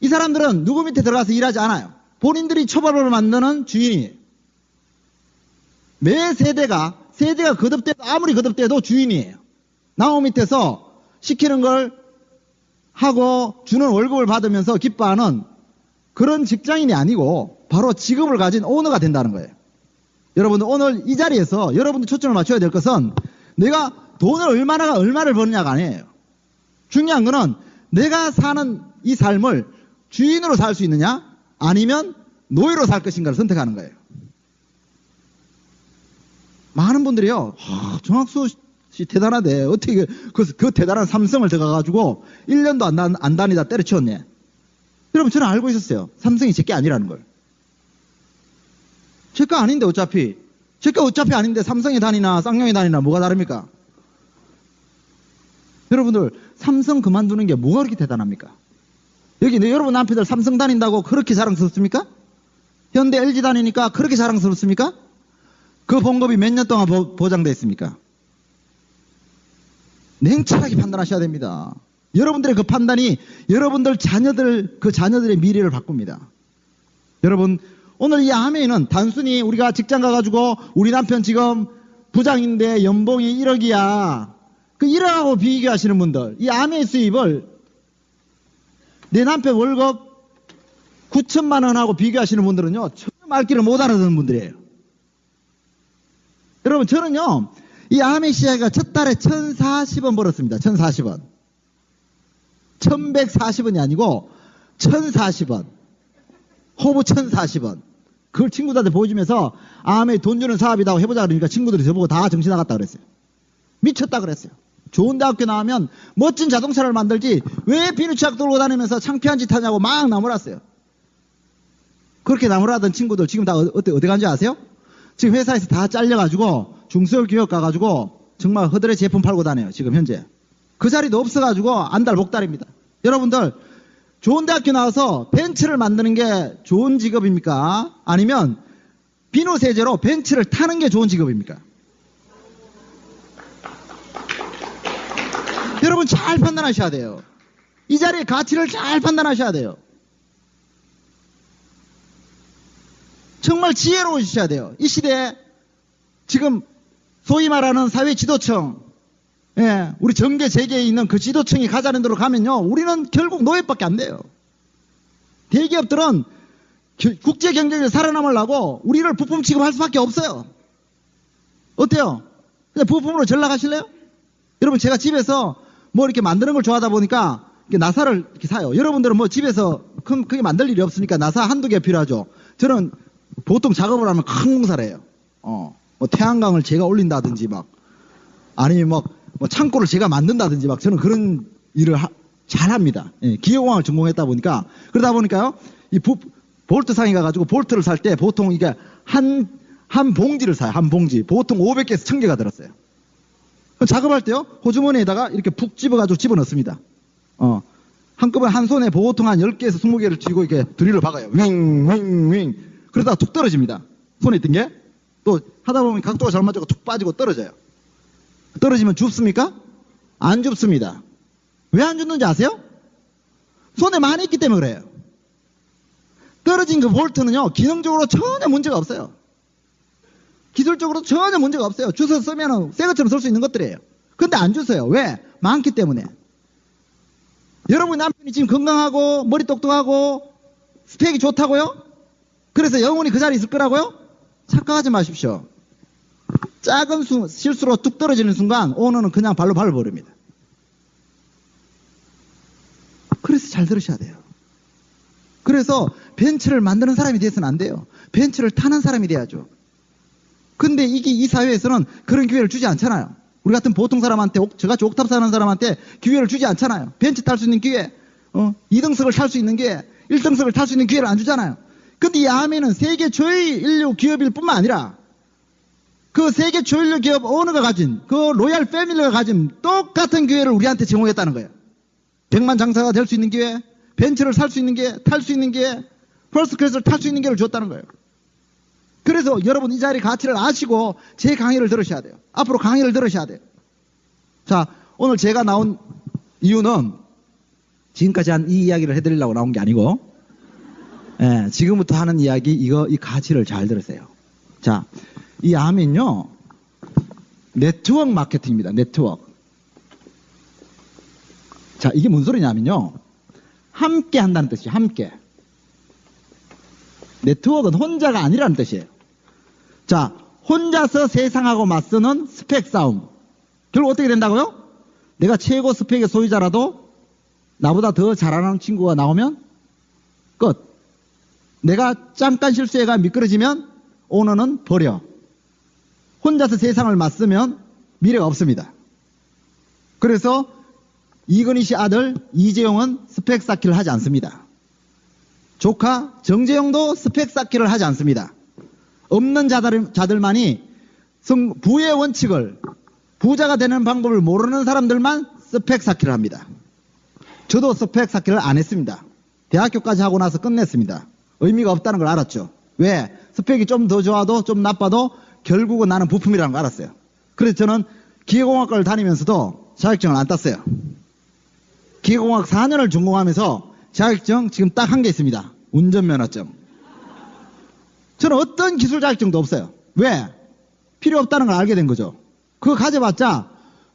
Speaker 2: 이 사람들은 누구 밑에 들어가서 일하지 않아요. 본인들이 초밥을 만드는 주인이에요. 매 세대가 거듭돼도 아무리 거듭돼도 주인이에요. 나무 밑에서 시키는 걸 하고 주는 월급을 받으면서 기뻐하는 그런 직장인이 아니고 바로 직업을 가진 오너가 된다는 거예요. 여러분들 오늘 이 자리에서 여러분들 초점을 맞춰야 될 것은 내가 돈을 얼마를 버느냐가 아니에요. 중요한 거는 내가 사는 이 삶을 주인으로 살 수 있느냐 아니면 노예로 살 것인가를 선택하는 거예요. 많은 분들이요 정학수 씨 대단하대. 어떻게 그 대단한 삼성을 들어가가지고 1년도 안 다니다 때려치웠네. 여러분 저는 알고 있었어요. 삼성이 제게 아니라는 걸. 제거 아닌데 어차피 아닌데 삼성에 다니나 쌍용에 다니나 뭐가 다릅니까? 여러분들 삼성 그만두는 게 뭐가 그렇게 대단합니까? 여기 여러분 남편들 삼성 다닌다고 그렇게 자랑스럽습니까? 현대 LG 다니니까 그렇게 자랑스럽습니까? 그 봉급이 몇 년 동안 보장돼 있습니까? 냉철하게 판단하셔야 됩니다. 여러분들의 그 판단이 여러분들 자녀들의 미래를 바꿉니다. 여러분 오늘 이 아메이는 단순히 우리가 직장 가가지고 우리 남편 지금 부장인데 연봉이 1억이야. 그 1억하고 비교하시는 분들 이 아메이 수입을 내 남편 월급 9천만 원하고 비교하시는 분들은요 처음 알기를 못 알아듣는 분들이에요. 여러분 저는요 이 아메이 씨가 첫 달에 1,040원 벌었습니다. 1,040원. 1,140원이 아니고 1,040원. 호부 1,040원. 그걸 친구들한테 보여주면서 아메이 돈 주는 사업이라고 해보자 그러니까 친구들이 저보고 다 정신 나갔다 그랬어요. 미쳤다 그랬어요. 좋은 대학교 나오면 멋진 자동차를 만들지 왜 비누치약 돌고 다니면서 창피한 짓 하냐고 막 나무랐어요. 그렇게 나무라던 친구들 지금 다 어디 간지 아세요? 지금 회사에서 다 잘려가지고 중소기업 기업 가가지고 정말 허드렛 제품 팔고 다녀요. 지금 현재. 그 자리도 없어가지고 안달복달입니다. 여러분들 좋은 대학교 나와서 벤츠를 만드는 게 좋은 직업입니까? 아니면 비누세제로 벤츠를 타는 게 좋은 직업입니까? 여러분 잘 판단하셔야 돼요. 이 자리의 가치를 잘 판단하셔야 돼요. 정말 지혜로우셔야 돼요. 이 시대에 지금 소위 말하는 사회 지도층, 예, 우리 정계 재계에 있는 그 지도층이 가자는 대로 가면요, 우리는 결국 노예밖에 안 돼요. 대기업들은 국제 경쟁에서 살아남으려고 우리를 부품 취급할 수밖에 없어요. 어때요? 그냥 부품으로 전락하실래요? 여러분 제가 집에서 뭐 이렇게 만드는 걸 좋아하다 보니까 나사를 이렇게 사요. 여러분들은 뭐 집에서 크게 만들 일이 없으니까 나사 한두 개 필요하죠. 저는 보통 작업을 하면 큰 공사를 해요. 뭐 태양광을 제가 올린다든지 아니면 뭐 창고를 제가 만든다든지 저는 그런 일을 잘 합니다. 예, 기계공학을 전공했다 보니까. 그러다 보니까요, 이 볼트 상에 가가지고 볼트를 살 때 보통 이게 한 봉지를 사요. 한 봉지. 보통 500개에서 1000개가 들었어요. 작업할 때요, 호주머니에다가 이렇게 푹 집어가지고 집어넣습니다. 한꺼번에 한 손에 보통 한 10개에서 20개를 쥐고 이렇게 드릴을 박아요. 윙. 그러다가 툭 떨어집니다. 손에 있던 게. 또 하다 보면 각도가 잘못 맞고 툭 빠지고 떨어져요. 떨어지면 줍습니까? 안 줍습니다. 왜 안 줍는지 아세요? 손에 많이 있기 때문에 그래요. 떨어진 그 볼트는요, 기능적으로 전혀 문제가 없어요. 기술적으로 전혀 문제가 없어요. 주워 쓰면 새 것처럼 쓸 수 있는 것들이에요. 근데 안 주세요. 왜? 많기 때문에. 여러분 남편이 지금 건강하고 머리 똑똑하고 스펙이 좋다고요? 그래서 영원히 그 자리에 있을 거라고요? 착각하지 마십시오. 작은 실수로 뚝 떨어지는 순간 오너는 그냥 발로 밟아버립니다. 그래서 잘 들으셔야 돼요. 그래서 벤츠를 만드는 사람이 돼서는 안 돼요. 벤츠를 타는 사람이 돼야죠. 근데 이 사회에서는 그런 기회를 주지 않잖아요. 우리 같은 보통 사람한테, 저같이 옥탑 사는 사람한테 기회를 주지 않잖아요. 벤츠 탈 수 있는 기회, 2등석을 탈 수 있는 기회, 1등석을 탈 수 있는 기회를 안 주잖아요. 근데 이 아메는 세계 초인류 기업일 뿐만 아니라 그 세계 초인류 기업 오너가 가진, 그 로얄 패밀리가 가진 똑같은 기회를 우리한테 제공했다는 거예요. 백만 장사가 될 수 있는 기회, 벤츠를 살 수 있는 기회, 탈 수 있는 기회, 퍼스트 클래스를 탈 수 있는 기회를 줬다는 거예요. 그래서 여러분 이 자리 가치를 아시고 제 강의를 들으셔야 돼요. 앞으로 강의를 들으셔야 돼요. 자, 오늘 제가 나온 이유는 지금까지 한 이 이야기를 해드리려고 나온 게 아니고, 예, 지금부터 하는 이야기, 이 가치를 잘 들으세요. 자, 이 아멘요, 네트워크 마케팅입니다. 네트워크. 자, 이게 무슨 소리냐면요, 함께 한다는 뜻이에요. 함께. 네트워크는 혼자가 아니라는 뜻이에요. 자, 혼자서 세상하고 맞서는 스펙 싸움. 결국 어떻게 된다고요? 내가 최고 스펙의 소유자라도 나보다 더 잘하는 친구가 나오면 끝. 내가 잠깐 실수해가 미끄러지면 오너는 버려. 혼자서 세상을 맞서면 미래가 없습니다. 그래서 이건희 씨 아들 이재용은 스펙 쌓기를 하지 않습니다. 조카 정재용도 스펙 쌓기를 하지 않습니다. 없는 자들만이 부의 원칙을, 부자가 되는 방법을 모르는 사람들만 스펙 쌓기를 합니다. 저도 스펙 쌓기를 안 했습니다. 대학교까지 하고 나서 끝냈습니다. 의미가 없다는 걸 알았죠. 왜? 스펙이 좀 더 좋아도 좀 나빠도 결국은 나는 부품이라는 걸 알았어요. 그래서 저는 기계공학과를 다니면서도 자격증을 안 땄어요. 기계공학 4년을 전공하면서 자격증 지금 딱 한 개 있습니다. 운전면허증. 저는 어떤 기술 자격증도 없어요. 왜? 필요 없다는 걸 알게 된 거죠. 그거 가져봤자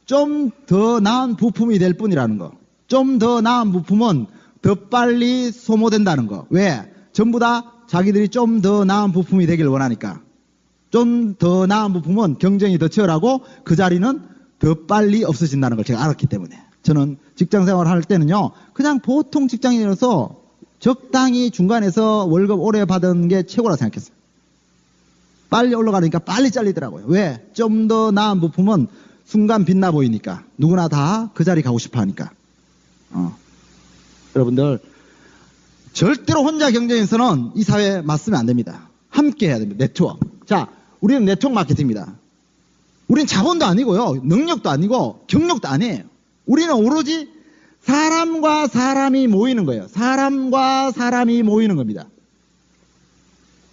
Speaker 2: 좀 더 나은 부품이 될 뿐이라는 거. 좀 더 나은 부품은 더 빨리 소모된다는 거. 왜? 전부 다 자기들이 좀 더 나은 부품이 되길 원하니까. 좀 더 나은 부품은 경쟁이 더 치열하고 그 자리는 더 빨리 없어진다는 걸 제가 알았기 때문에. 저는 직장 생활을 할 때는요, 그냥 보통 직장인으로서 적당히 중간에서 월급 오래 받은 게 최고라 생각했어요. 빨리 올라가니까 빨리 잘리더라고요. 왜? 좀 더 나은 부품은 순간 빛나 보이니까. 누구나 다 그 자리 가고 싶어 하니까. 여러분들, 절대로 혼자 경쟁에서는 이 사회에 맞서면 안 됩니다. 함께 해야 됩니다. 네트워크. 자, 우리는 네트워크 마케팅입니다. 우리는 자본도 아니고요, 능력도 아니고 경력도 아니에요. 우리는 오로지 사람과 사람이 모이는 거예요. 사람과 사람이 모이는 겁니다.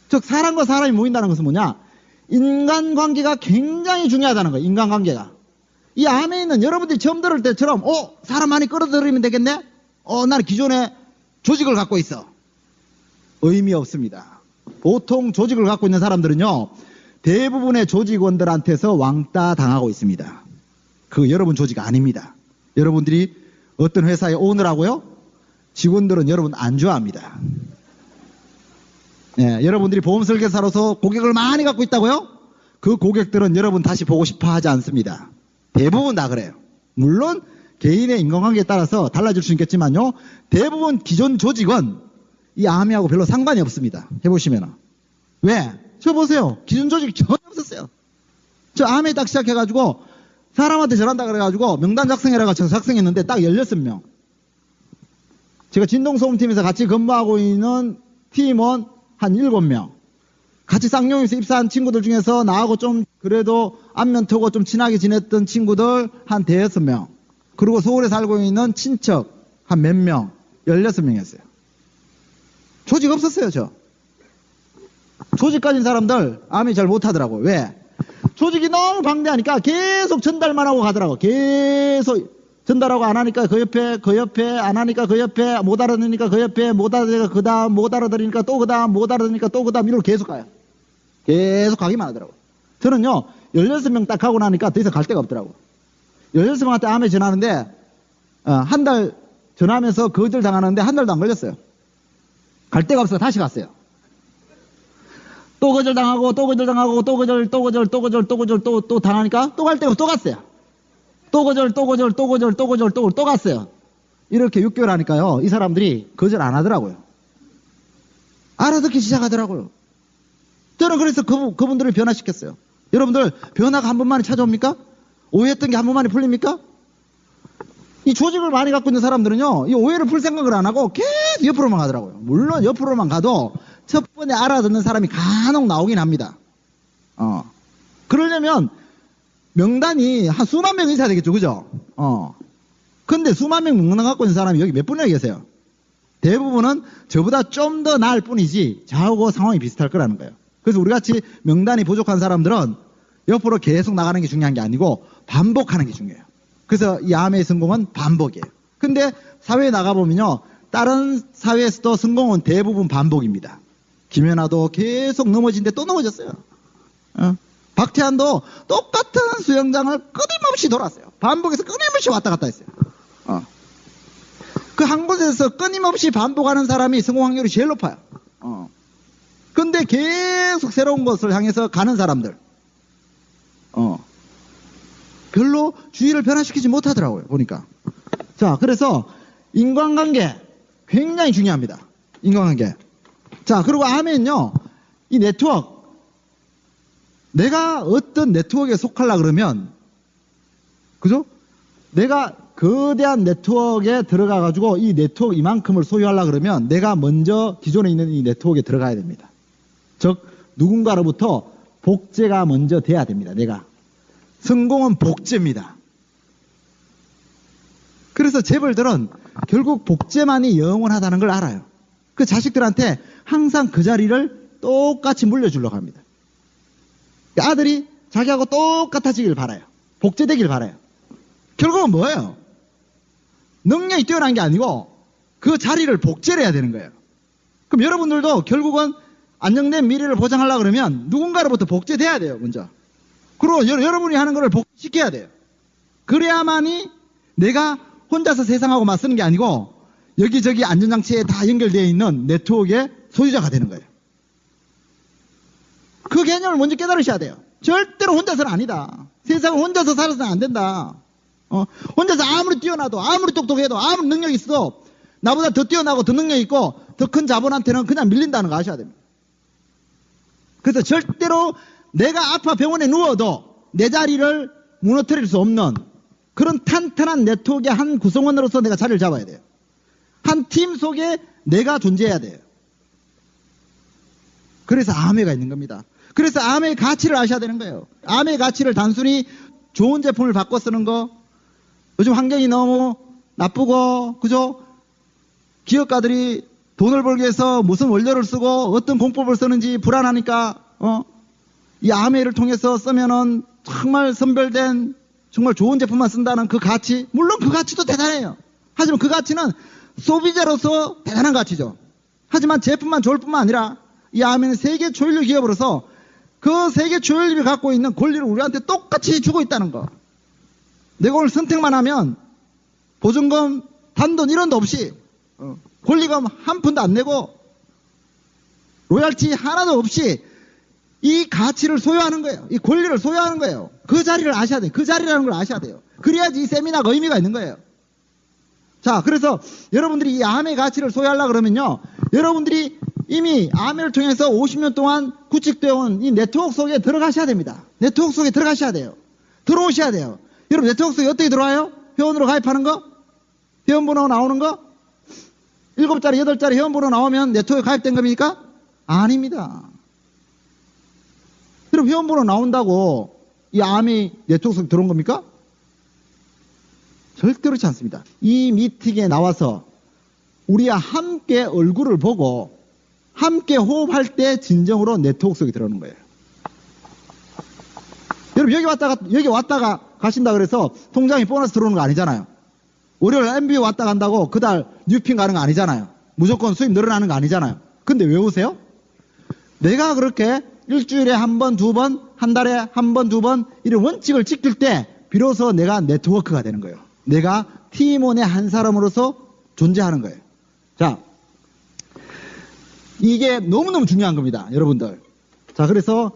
Speaker 2: 즉 사람과 사람이 모인다는 것은 뭐냐? 인간관계가 굉장히 중요하다는 거예요. 인간관계가. 이 암에 있는 여러분들이 처음 들을 때처럼 사람 많이 끌어들이면 되겠네? 나는 기존에 조직을 갖고 있어. 의미 없습니다. 보통 조직을 갖고 있는 사람들은요, 대부분의 조직원들한테서 왕따 당하고 있습니다. 그 여러분 조직 아닙니다. 여러분들이 어떤 회사의 오너라고요? 직원들은 여러분 안 좋아합니다. 예, 여러분들이 보험 설계사로서 고객을 많이 갖고 있다고요? 그 고객들은 여러분 다시 보고 싶어 하지 않습니다. 대부분 다 그래요. 물론 개인의 인간관계에 따라서 달라질 수 있겠지만요, 대부분 기존 조직은 이 아미하고 별로 상관이 없습니다. 해보시면. 왜? 저 보세요. 기존 조직이 전혀 없었어요. 저 아미 딱 시작해가지고 사람한테 전한다 그래가지고 명단 작성해라가 저 작성했는데 딱 16명. 제가 진동소음팀에서 같이 근무하고 있는 팀원 한 7명. 같이 쌍용에서 입사한 친구들 중에서 나하고 좀 그래도 안면 터고 좀 친하게 지냈던 친구들 한 5명. 그리고 서울에 살고 있는 친척 한 몇 명. 16명이었어요. 조직 없었어요, 저. 조직 가진 사람들 암이 잘 못하더라고요. 왜? 조직이 너무 방대하니까 계속 전달만 하고 가더라고. 계속 전달하고 안 하니까 그 옆에, 안 하니까 그 옆에, 못 알아들으니까 그 옆에, 못 알아들으니까 그 다음, 못 알아들으니까 또 그 다음, 못 알아들으니까 또 그 다음, 이렇게 계속 가요. 계속 가기만 하더라고요. 저는요, 16명 딱 하고 나니까 더 이상 갈 데가 없더라고요. 16명한테 암에 전화하는데, 한 달 전화하면서 거절 당하는데 한 달도 안 걸렸어요. 갈 데가 없어서 다시 갔어요. 또 거절당하고, 또 거절당하고, 또 당하니까 또 갈 데가 없어. 또 갔어요. 또 갔어요. 이렇게 6개월 하니까요, 이 사람들이 거절 안 하더라고요. 알아듣기 시작하더라고요. 저는 그래서 그분들을 변화시켰어요. 여러분들, 변화가 한 번만에 찾아옵니까? 오해했던 게 한 번만에 풀립니까? 이 조직을 많이 갖고 있는 사람들은요, 이 오해를 풀 생각을 안 하고 계속 옆으로만 가더라고요. 물론 옆으로만 가도 첫 번에 알아듣는 사람이 간혹 나오긴 합니다. 그러려면 명단이 한 수만 명 있어야 되겠죠, 그죠? 근데 수만 명 명단 갖고 있는 사람이 여기 몇 분이나 계세요? 대부분은 저보다 좀 더 나을 뿐이지 저하고 상황이 비슷할 거라는 거예요. 그래서 우리 같이 명단이 부족한 사람들은 옆으로 계속 나가는 게 중요한 게 아니고 반복하는 게 중요해요. 그래서 이 암의 성공은 반복이에요. 근데 사회에 나가보면요, 다른 사회에서도 성공은 대부분 반복입니다. 김연아도 계속 넘어진데 또 넘어졌어요. 박태환도 똑같은 수영장을 끊임없이 돌았어요. 반복해서 끊임없이 왔다 갔다 했어요. 그 한 곳에서 끊임없이 반복하는 사람이 성공 확률이 제일 높아요. 근데 계속 새로운 곳을 향해서 가는 사람들, 별로 주의를 변화시키지 못하더라고요, 보니까. 자, 그래서 인간관계 굉장히 중요합니다. 인간관계. 자, 그리고 암엔요, 이 네트워크, 내가 어떤 네트워크에 속하려고 그러면, 그죠? 내가 거대한 네트워크에 들어가가지고 이 네트워크 이만큼을 소유하려고 그러면 내가 먼저 기존에 있는 이 네트워크에 들어가야 됩니다. 즉, 누군가로부터 복제가 먼저 돼야 됩니다, 내가. 성공은 복제입니다. 그래서 재벌들은 결국 복제만이 영원하다는 걸 알아요. 그 자식들한테 항상 그 자리를 똑같이 물려주려고 합니다. 아들이 자기하고 똑같아지길 바라요. 복제되길 바라요. 결국은 뭐예요? 능력이 뛰어난 게 아니고 그 자리를 복제를 해야 되는 거예요. 그럼 여러분들도 결국은 안정된 미래를 보장하려고 그러면 누군가로부터 복제돼야 돼요, 먼저. 그리고 여러분이 하는 거를 복제시켜야 돼요. 그래야만이 내가 혼자서 세상하고 맞서는 게 아니고 여기저기 안전장치에 다 연결되어 있는 네트워크의 소유자가 되는 거예요. 그 개념을 먼저 깨달으셔야 돼요. 절대로 혼자서는 아니다. 세상을 혼자서 살아서는 안 된다. 혼자서 아무리 뛰어나도, 아무리 똑똑해도, 아무리 능력이 있어도 나보다 더 뛰어나고 더 능력이 있고 더 큰 자본한테는 그냥 밀린다는 거 아셔야 됩니다. 그래서 절대로 내가 아파 병원에 누워도 내 자리를 무너뜨릴 수 없는 그런 탄탄한 네트워크의 한 구성원으로서 내가 자리를 잡아야 돼요. 한 팀 속에 내가 존재해야 돼요. 그래서 아메가 있는 겁니다. 그래서 아메의 가치를 아셔야 되는 거예요. 아메의 가치를 단순히 좋은 제품을 바꿔 쓰는 거, 요즘 환경이 너무 나쁘고, 그죠? 기업가들이 돈을 벌기 위해서 무슨 원료를 쓰고 어떤 공법을 쓰는지 불안하니까, 이 아메이를 통해서 쓰면은 정말 선별된 정말 좋은 제품만 쓴다는 그 가치, 물론 그 가치도 대단해요. 하지만 그 가치는 소비자로서 대단한 가치죠. 하지만 제품만 좋을 뿐만 아니라 이 아메이는 세계 초일류 기업으로서 그 세계 초일류가 갖고 있는 권리를 우리한테 똑같이 주고 있다는 거. 내가 오늘 선택만 하면 보증금, 단돈 1원도 없이 권리금 한 푼도 안 내고 로얄티 하나도 없이 이 가치를 소유하는 거예요. 이 권리를 소유하는 거예요. 그 자리를 아셔야 돼요. 그 자리라는 걸 아셔야 돼요. 그래야지 이 세미나가 의미가 있는 거예요. 자, 그래서 여러분들이 이 아메의 가치를 소유하려고 그러면요. 여러분들이 이미 아메를 통해서 50년 동안 구축되어 온 이 네트워크 속에 들어가셔야 됩니다. 네트워크 속에 들어가셔야 돼요. 들어오셔야 돼요. 여러분 네트워크 속에 어떻게 들어와요? 회원으로 가입하는 거? 회원번호 나오는 거? 7자리, 8자리 회원번호 나오면 네트워크에 가입된 겁니까? 아닙니다. 그럼 회원번호 나온다고 이 암이 네트워크 속에 들어온 겁니까? 절대 그렇지 않습니다. 이 미팅에 나와서 우리와 함께 얼굴을 보고 함께 호흡할 때 진정으로 네트워크 속에 들어오는 거예요. 여러분 여기 왔다가 가신다 그래서 통장에 보너스 들어오는 거 아니잖아요. 월요일 MB 왔다 간다고 그달 뉴핀 가는 거 아니잖아요. 무조건 수입 늘어나는 거 아니잖아요. 근데 왜 오세요? 내가 그렇게 일주일에 한 번, 두 번, 한 달에 한 번, 두 번 이런 원칙을 지킬 때 비로소 내가 네트워크가 되는 거예요. 내가 팀원의 한 사람으로서 존재하는 거예요. 자, 이게 너무너무 중요한 겁니다. 여러분들. 자, 그래서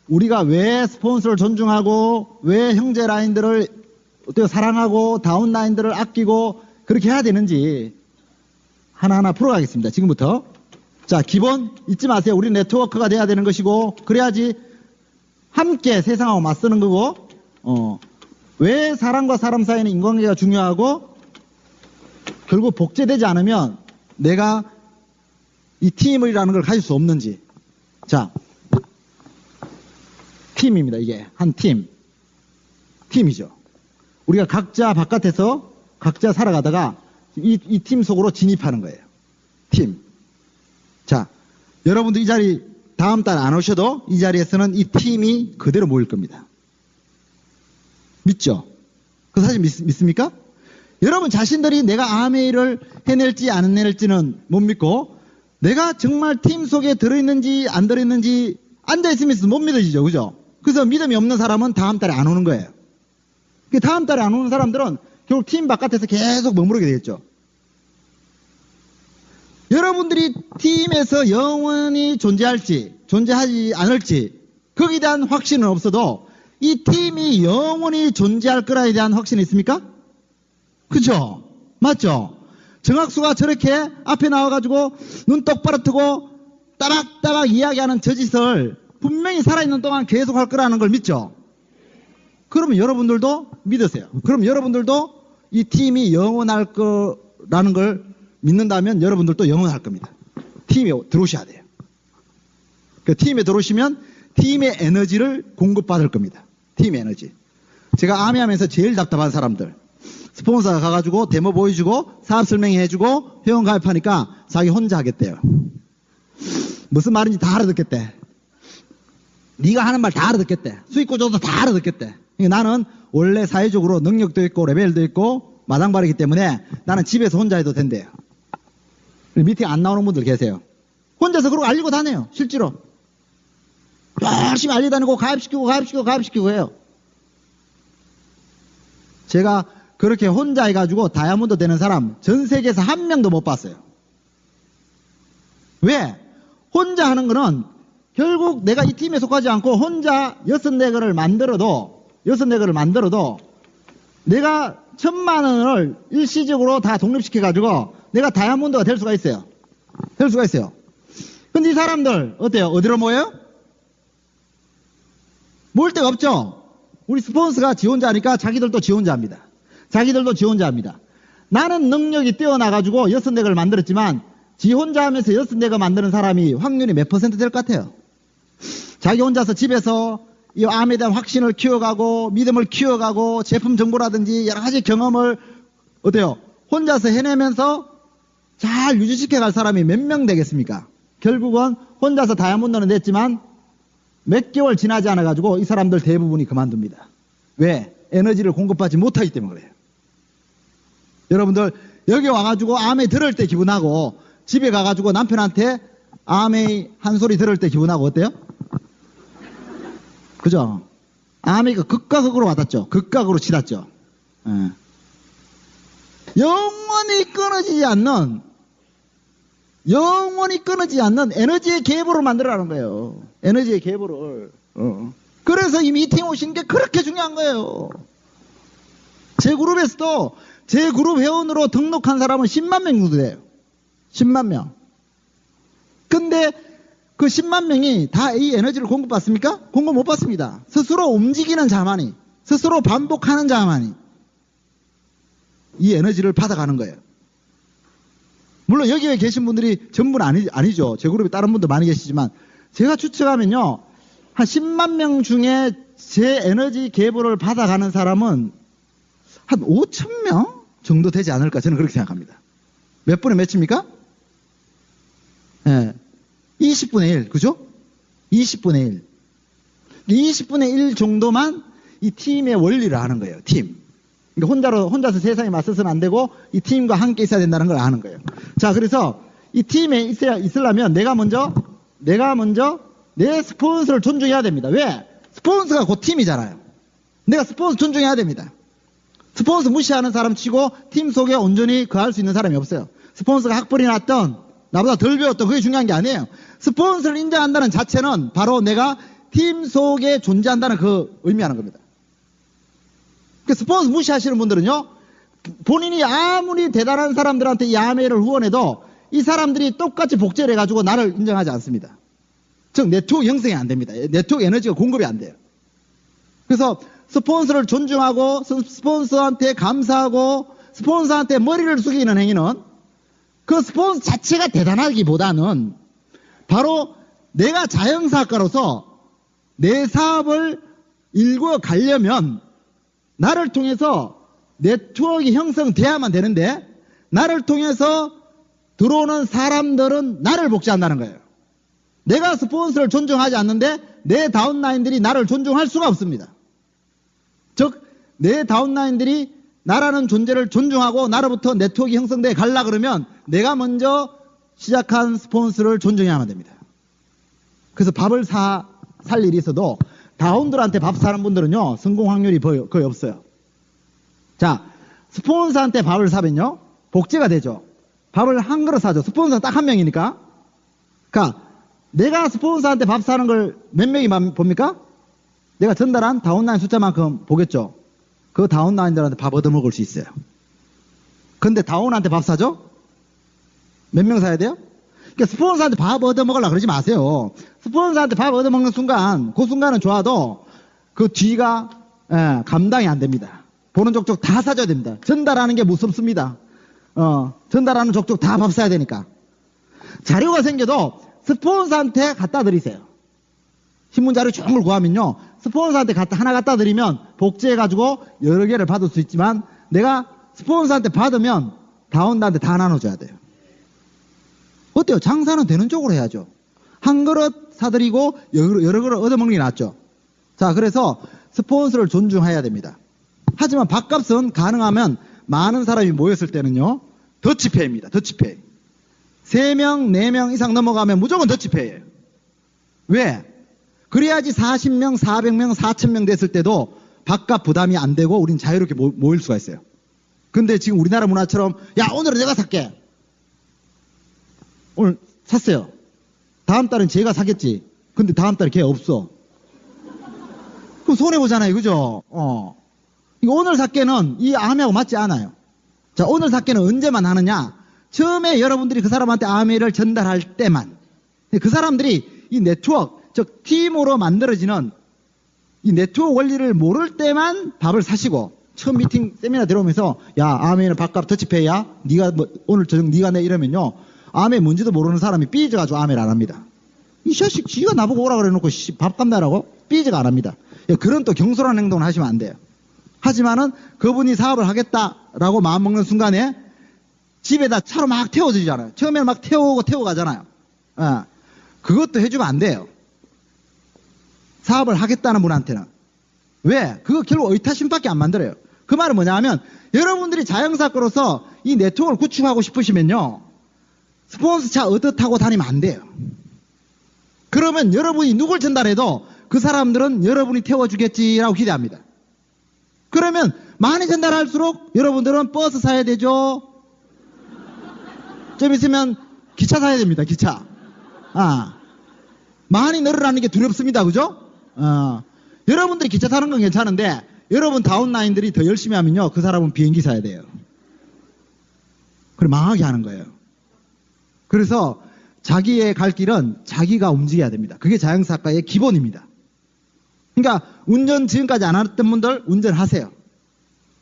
Speaker 2: 우리가 왜 스폰서를 존중하고 왜 형제 라인들을 어떻게 사랑하고 다운라인들을 아끼고 그렇게 해야 되는지 하나하나 풀어가겠습니다. 지금부터. 자, 기본 잊지 마세요. 우리 네트워크가 돼야 되는 것이고 그래야지 함께 세상하고 맞서는 거고 왜 사람과 사람 사이는 인간관계가 중요하고 결국 복제되지 않으면 내가 이 팀이라는 걸 가질 수 없는지. 자, 팀입니다. 이게 한 팀이죠. 우리가 각자 바깥에서 각자 살아가다가 이 팀 속으로 진입하는 거예요. 팀. 자, 여러분들 이 자리 다음 달 안 오셔도 이 자리에서는 이 팀이 그대로 모일 겁니다. 믿죠? 그 사실 믿습니까? 여러분 자신들이 내가 아메이를 해낼지 안 해낼지는 못 믿고 내가 정말 팀 속에 들어있는지 안 들어있는지 앉아있으면서 못 믿어지죠. 그죠? 그래서 믿음이 없는 사람은 다음 달에 안 오는 거예요. 다음 달에 안 오는 사람들은 결국 팀 바깥에서 계속 머무르게 되겠죠. 여러분들이 팀에서 영원히 존재할지 존재하지 않을지 거기에 대한 확신은 없어도 이 팀이 영원히 존재할 거라에 대한 확신이 있습니까? 그죠? 맞죠? 정학수가 저렇게 앞에 나와가지고 눈 똑바로 뜨고 따박따박 이야기하는 저 짓을 분명히 살아있는 동안 계속 할 거라는 걸 믿죠? 그러면 여러분들도 믿으세요. 그럼 여러분들도 이 팀이 영원할 거라는 걸 믿는다면 여러분들도 영원할 겁니다. 팀에 들어오셔야 돼요. 그 팀에 들어오시면 팀의 에너지를 공급받을 겁니다. 팀의 에너지. 제가 아미하면서 제일 답답한 사람들. 스폰서가 가가지고 데모 보여주고 사업 설명회 해주고 회원 가입하니까 자기 혼자 하겠대요. 무슨 말인지 다 알아듣겠대. 네가 하는 말 다 알아듣겠대. 수익 구조도 다 알아듣겠대. 나는 원래 사회적으로 능력도 있고 레벨도 있고 마당발이기 때문에 나는 집에서 혼자 해도 된대요. 미팅 안 나오는 분들 계세요. 혼자서 그러고 알리고 다녀요. 실제로. 열심히 알리고 다니고 가입시키고 해요. 제가 그렇게 혼자 해가지고 다이아몬드 되는 사람 전 세계에서 한 명도 못 봤어요. 왜? 혼자 하는 거는 결국 내가 이 팀에 속하지 않고 혼자 6-4개를 만들어도 내가 1,000만 원을 일시적으로 다 독립시켜가지고 내가 다이아몬드가 될 수가 있어요. 근데 이 사람들 어때요? 어디로 모여요? 모일 데가 없죠? 우리 스폰서가 지 혼자 하니까 자기들도 지 혼자 합니다. 나는 능력이 뛰어나가지고 6-4개를 만들었지만 지 혼자 하면서 6-4개 만드는 사람이 확률이 몇 % 될 것 같아요? 자기 혼자서 집에서 이 암에 대한 확신을 키워가고 믿음을 키워가고 제품 정보라든지 여러 가지 경험을 어때요? 혼자서 해내면서 잘 유지시켜 갈 사람이 몇 명 되겠습니까? 결국은 혼자서 다이아몬드는 냈지만 몇 개월 지나지 않아 가지고 이 사람들 대부분이 그만둡니다. 왜? 에너지를 공급하지 못하기 때문에 그래요. 여러분들 여기 와가지고 아메 들을 때 기분하고 집에 가가지고 남편한테 아메 한 소리 들을 때 기분하고 어때요? 그죠? 아메가 극과 극으로 와닿죠. 극과 극으로 치닫죠. 예. 영원히 끊어지지 않는 에너지의 계보를 만들어라는 거예요. 에너지의 계보를. 그래서 이 미팅 오신 게 그렇게 중요한 거예요. 제 그룹에서도 제 그룹 회원으로 등록한 사람은 10만 명 정도 돼요. 10만 명. 근데 그 10만 명이 다 이 에너지를 공급받습니까? 공급 못 받습니다. 스스로 움직이는 자만이, 스스로 반복하는 자만이 이 에너지를 받아가는 거예요. 물론 여기에 계신 분들이 전부는 아니죠. 제 그룹에 다른 분도 많이 계시지만 제가 추측하면요. 한 10만 명 중에 제 에너지 계보를 받아가는 사람은 한 5천 명 정도 되지 않을까 저는 그렇게 생각합니다. 몇 분의 몇입니까? 예. 20분의 1, 그죠? 20분의 1. 20분의 1 정도만 이 팀의 원리를 아는 거예요, 팀. 그러니까 혼자서 세상에 맞서서는 안 되고 이 팀과 함께 있어야 된다는 걸 아는 거예요. 자, 그래서 이 팀에 있으려면 내가 먼저 내 스폰서를 존중해야 됩니다. 왜? 스폰서가 곧 팀이잖아요. 내가 스폰서 존중해야 됩니다. 스폰서 무시하는 사람 치고 팀 속에 온전히 거할 수 있는 사람이 없어요. 스폰서가 학벌이 났던 나보다 덜 배웠던 그게 중요한 게 아니에요. 스폰서를 인정한다는 자체는 바로 내가 팀 속에 존재한다는 그 의미하는 겁니다. 그 스폰서 무시하시는 분들은요, 본인이 아무리 대단한 사람들한테 이 아메를 후원해도 이 사람들이 똑같이 복제를 해가지고 나를 인정하지 않습니다. 즉 네트워크 형성이 안 됩니다. 네트워크 에너지가 공급이 안 돼요. 그래서 스폰서를 존중하고 스폰서한테 감사하고 스폰서한테 머리를 숙이는 행위는 그 스폰서 자체가 대단하기보다는 바로 내가 자영사학과로서 내 사업을 일구어 가려면 나를 통해서 네트워크가 형성돼야만 되는데 나를 통해서 들어오는 사람들은 나를 복제한다는 거예요. 내가 스폰서를 존중하지 않는데 내 다운라인들이 나를 존중할 수가 없습니다. 즉 내 다운라인들이 나라는 존재를 존중하고 나로부터 네트워크 형성돼 갈라 그러면 내가 먼저 시작한 스폰서를 존중해야만 됩니다. 그래서 밥을 살 일이 있어도 다운들한테 밥 사는 분들은요 성공 확률이 거의 없어요. 자, 스폰서한테 밥을 사면요 복제가 되죠. 밥을 한 그릇 사죠. 스폰서는 딱 한 명이니까. 그러니까 내가 스폰서한테 밥 사는 걸 몇 명이 봅니까? 내가 전달한 다운라인 숫자만큼 보겠죠. 그 다운라인들한테 밥 얻어먹을 수 있어요. 근데 다운한테 밥 사죠? 몇 명 사야 돼요? 그러니까 스폰서한테 밥 얻어먹으려고 그러지 마세요. 스폰서한테 밥 얻어먹는 순간, 그 순간은 좋아도 그 뒤가 감당이 안 됩니다. 보는 족족 다 사줘야 됩니다. 전달하는 게 무섭습니다. 전달하는 족족 다 밥 사야 되니까. 자료가 생겨도 스폰서한테 갖다 드리세요. 신문자료 좋은 걸 구하면요. 스폰서한테 하나 갖다 드리면 복제해가지고 여러 개를 받을 수 있지만 내가 스폰서한테 받으면 다운한테 다 나눠줘야 돼요. 어때요? 장사는 되는 쪽으로 해야죠. 한 그릇 사드리고 여러 그릇 얻어먹는 게 낫죠. 자, 그래서 스폰서를 존중해야 됩니다. 하지만 밥값은 가능하면 많은 사람이 모였을 때는요. 더치페이입니다. 더치페이. 3명, 4명 이상 넘어가면 무조건 더치페이예요. 왜? 그래야지 40명, 400명, 4000명 됐을 때도 밥값 부담이 안 되고 우린 자유롭게 모일 수가 있어요. 근데 지금 우리나라 문화처럼 야 오늘은 내가 살게. 오늘 샀어요. 다음 달은 제가 사겠지. 근데 다음 달에 걔 없어. 그럼 손해보잖아요. 그죠? 이거 오늘 샀게는 이 아메하고 맞지 않아요. 자, 오늘 샀게는 언제만 하느냐? 처음에 여러분들이 그 사람한테 아메를 전달할 때만. 그 사람들이 이 네트워크, 즉 팀으로 만들어지는 이 네트워크 원리를 모를 때만 밥을 사시고 처음 미팅 세미나 들어오면서 야 아메는 밥값 더치페이야? 네가 오늘 저녁 네가 내 이러면요 아메 뭔지도 모르는 사람이 삐져가지고 아메를 안 합니다. 이 자식 지가 나보고 오라 그래놓고 밥값 내라고 삐져가 안 합니다. 그런 또 경솔한 행동을 하시면 안 돼요. 하지만은 그분이 사업을 하겠다라고 마음먹는 순간에 집에다 차로 막 태워주잖아요. 처음에는 막 태우고 가잖아요. 그것도 해주면 안 돼요. 사업을 하겠다는 분한테는. 왜? 그거 결국 의타심밖에 안 만들어요. 그 말은 뭐냐 하면 여러분들이 자영사업가로서 이 네트워크를 구축하고 싶으시면요. 스폰서차 얻어 타고 다니면 안 돼요. 그러면 여러분이 누굴 전달해도 그 사람들은 여러분이 태워주겠지라고 기대합니다. 그러면 많이 전달할수록 여러분들은 버스 사야 되죠. 좀 있으면 기차 사야 됩니다. 기차. 많이 늘어나는 게 두렵습니다. 그죠? 여러분들이 기차 타는 건 괜찮은데 여러분 다운라인들이 더 열심히 하면요. 그 사람은 비행기 사야 돼요. 그래 망하게 하는 거예요. 그래서 자기의 갈 길은 자기가 움직여야 됩니다. 그게 자영사업가의 기본입니다. 그러니까 운전 지금까지 안 했던 분들 운전하세요.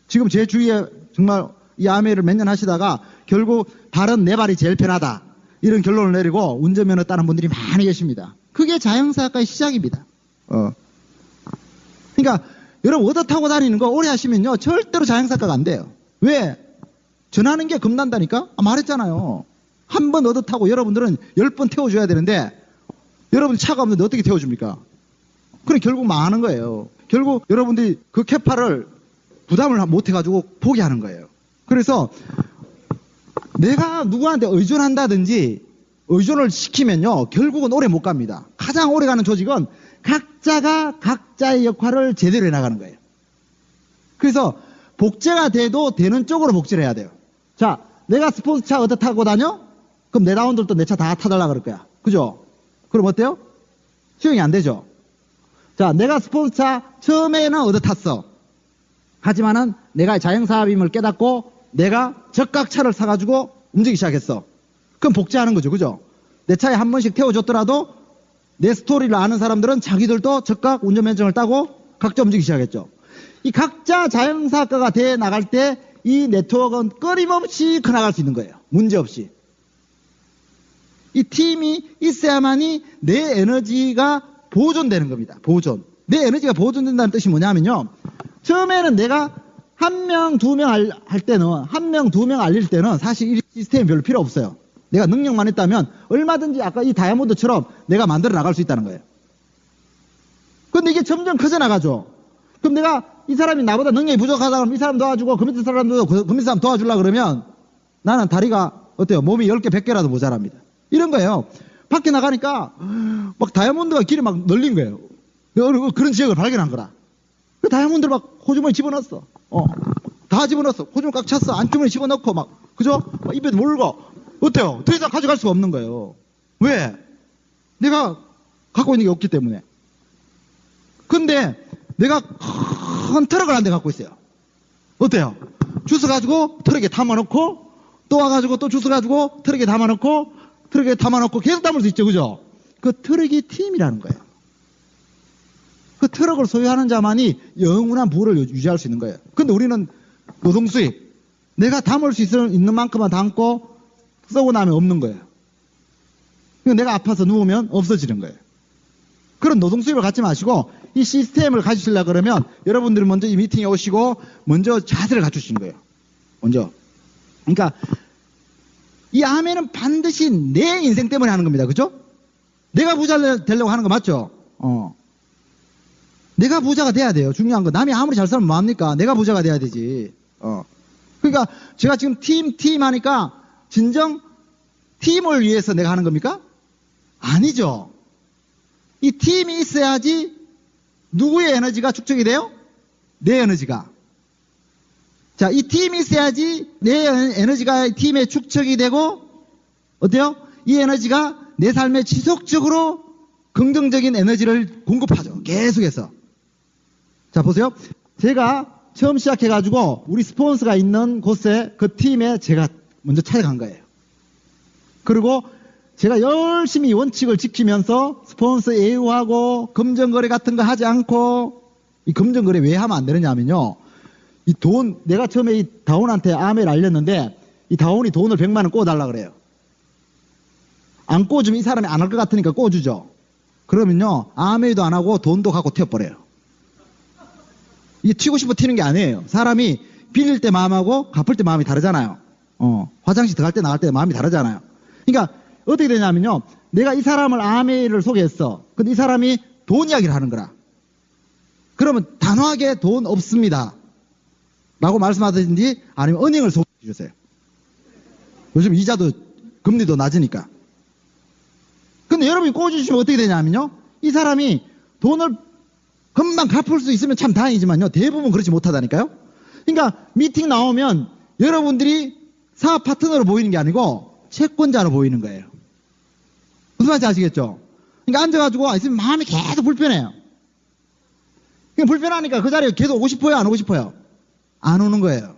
Speaker 2: 지금 제 주위에 정말 이 아메를 몇 년 하시다가 결국 발은 내 발이 제일 편하다. 이런 결론을 내리고 운전면허 따는 분들이 많이 계십니다. 그게 자영사업가의 시작입니다. 그러니까 여러분 얻어 타고 다니는 거 오래 하시면요. 절대로 자영사업가가 안 돼요. 왜? 전하는 게 겁난다니까? 말했잖아요. 한 번 얻어 타고 여러분들은 10번 태워줘야 되는데 여러분 차가 없는데 어떻게 태워줍니까? 그래 결국 망하는 거예요. 결국 여러분들이 그 캐파를 부담을 못 해가지고 포기하는 거예요. 그래서 내가 누구한테 의존한다든지 의존을 시키면요. 결국은 오래 못 갑니다. 가장 오래 가는 조직은 각자가 각자의 역할을 제대로 해나가는 거예요. 그래서 복제가 돼도 되는 쪽으로 복제를 해야 돼요. 자, 내가 스폰서차 얻어 타고 다녀? 그럼 내 다운들도 내 차 다 타달라 그럴 거야. 그죠? 그럼 어때요? 수용이 안 되죠? 자, 내가 스폰서차 처음에는 얻어 탔어. 하지만은 내가 자영사업임을 깨닫고 내가 적각 차를 사가지고 움직이기 시작했어. 그럼 복제하는 거죠. 그죠? 내 차에 한 번씩 태워줬더라도 내 스토리를 아는 사람들은 자기들도 적각 운전면허증을 따고 각자 움직이기 시작했죠. 이 각자 자영사업가가 돼 나갈 때 이 네트워크는 끊임없이 커나갈 수 있는 거예요. 문제없이. 이 팀이 있어야만이 내 에너지가 보존되는 겁니다. 보존. 내 에너지가 보존된다는 뜻이 뭐냐면요. 처음에는 내가 한 명, 두 명 할 때는, 한 명, 두 명 알릴 때는 사실 이 시스템이 별로 필요 없어요. 내가 능력만 있다면 얼마든지 아까 이 다이아몬드처럼 내가 만들어 나갈 수 있다는 거예요. 근데 이게 점점 커져 나가죠. 그럼 내가 이 사람이 나보다 능력이 부족하다 그러면 이 사람 도와주고 그 밑에 사람도 그 밑에 사람 도와주려고 그러면 나는 다리가 어때요? 몸이 10개, 100개라도 모자랍니다. 이런 거예요. 밖에 나가니까 막 다이아몬드가 길이 막 널린 거예요. 그런 지역을 발견한 거라. 그 다이아몬드를 막 호주머니 집어넣었어. 다 집어넣었어. 호주머니 꽉 찼어. 안주머니 집어넣고 막, 그죠? 막 입에 물고. 어때요? 더 이상 가져갈 수가 없는 거예요. 왜? 내가 갖고 있는 게 없기 때문에. 근데 내가 큰 트럭을 한 대 갖고 있어요. 어때요? 주스 가지고 트럭에 담아놓고 또 와가지고 또 주스 가지고 트럭에 담아놓고 트럭에 담아놓고 계속 담을 수 있죠. 그죠? 그 트럭이 팀이라는 거예요. 그 트럭을 소유하는 자만이 영원한 부를 유지할 수 있는 거예요. 근데 우리는 노동 수입. 내가 담을 수 있는 만큼만 담고 쓰고 나면 없는 거예요. 그러니까 내가 아파서 누우면 없어지는 거예요. 그런 노동 수입을 갖지 마시고 이 시스템을 가지시려고 그러면 여러분들이 먼저 이 미팅에 오시고 먼저 자세를 갖추시는 거예요. 먼저. 그러니까 이 아멘은 반드시 내 인생 때문에 하는 겁니다. 그죠? 내가 부자 되려고 하는 거 맞죠? 내가 부자가 돼야 돼요. 중요한 거. 남이 아무리 잘 살면 뭐합니까? 내가 부자가 돼야 되지. 그러니까 제가 지금 팀 하니까 진정 팀을 위해서 내가 하는 겁니까? 아니죠. 이 팀이 있어야지 누구의 에너지가 축적이 돼요? 내 에너지가. 자, 이 팀이 있어야지 내 에너지가 팀에 축적이 되고 어때요? 이 에너지가 내 삶에 지속적으로 긍정적인 에너지를 공급하죠. 계속해서. 자, 보세요. 제가 처음 시작해가지고 우리 스폰서가 있는 곳에 그 팀에 제가 먼저 찾아간 거예요. 그리고 제가 열심히 원칙을 지키면서 스폰서 예우하고 금전거래 같은 거 하지 않고 이 금전거래 왜 하면 안 되느냐 하면요. 이 돈, 내가 처음에 이 다운한테 아메를 알렸는데 이 다운이 돈을 100만 원 꿔달라 그래요. 안 꿔주면 이 사람이 안 할 것 같으니까 꿔주죠. 그러면요. 아메도 안 하고 돈도 갖고 튀어버려요. 이게 튀고 싶어 튀는 게 아니에요. 사람이 빌릴 때 마음하고 갚을 때 마음이 다르잖아요. 화장실 들어갈 때 나갈 때 마음이 다르잖아요. 그러니까 어떻게 되냐면요. 내가 이 사람을 아메이를 소개했어. 근데 이 사람이 돈 이야기를 하는 거라. 그러면 단호하게 돈 없습니다. 라고 말씀하든지 아니면 은행을 소개해 주세요. 요즘 이자도 금리도 낮으니까. 근데 여러분이 꽂아주시면 어떻게 되냐면요. 이 사람이 돈을 금방 갚을 수 있으면 참 다행이지만요. 대부분 그렇지 못하다니까요. 그러니까 미팅 나오면 여러분들이 사업 파트너로 보이는 게 아니고 채권자로 보이는 거예요. 무슨 말인지 아시겠죠? 그러니까 앉아가지고 있으면 마음이 계속 불편해요. 그냥 불편하니까 그 자리에 계속 오고 싶어요? 안 오고 싶어요? 안 오는 거예요.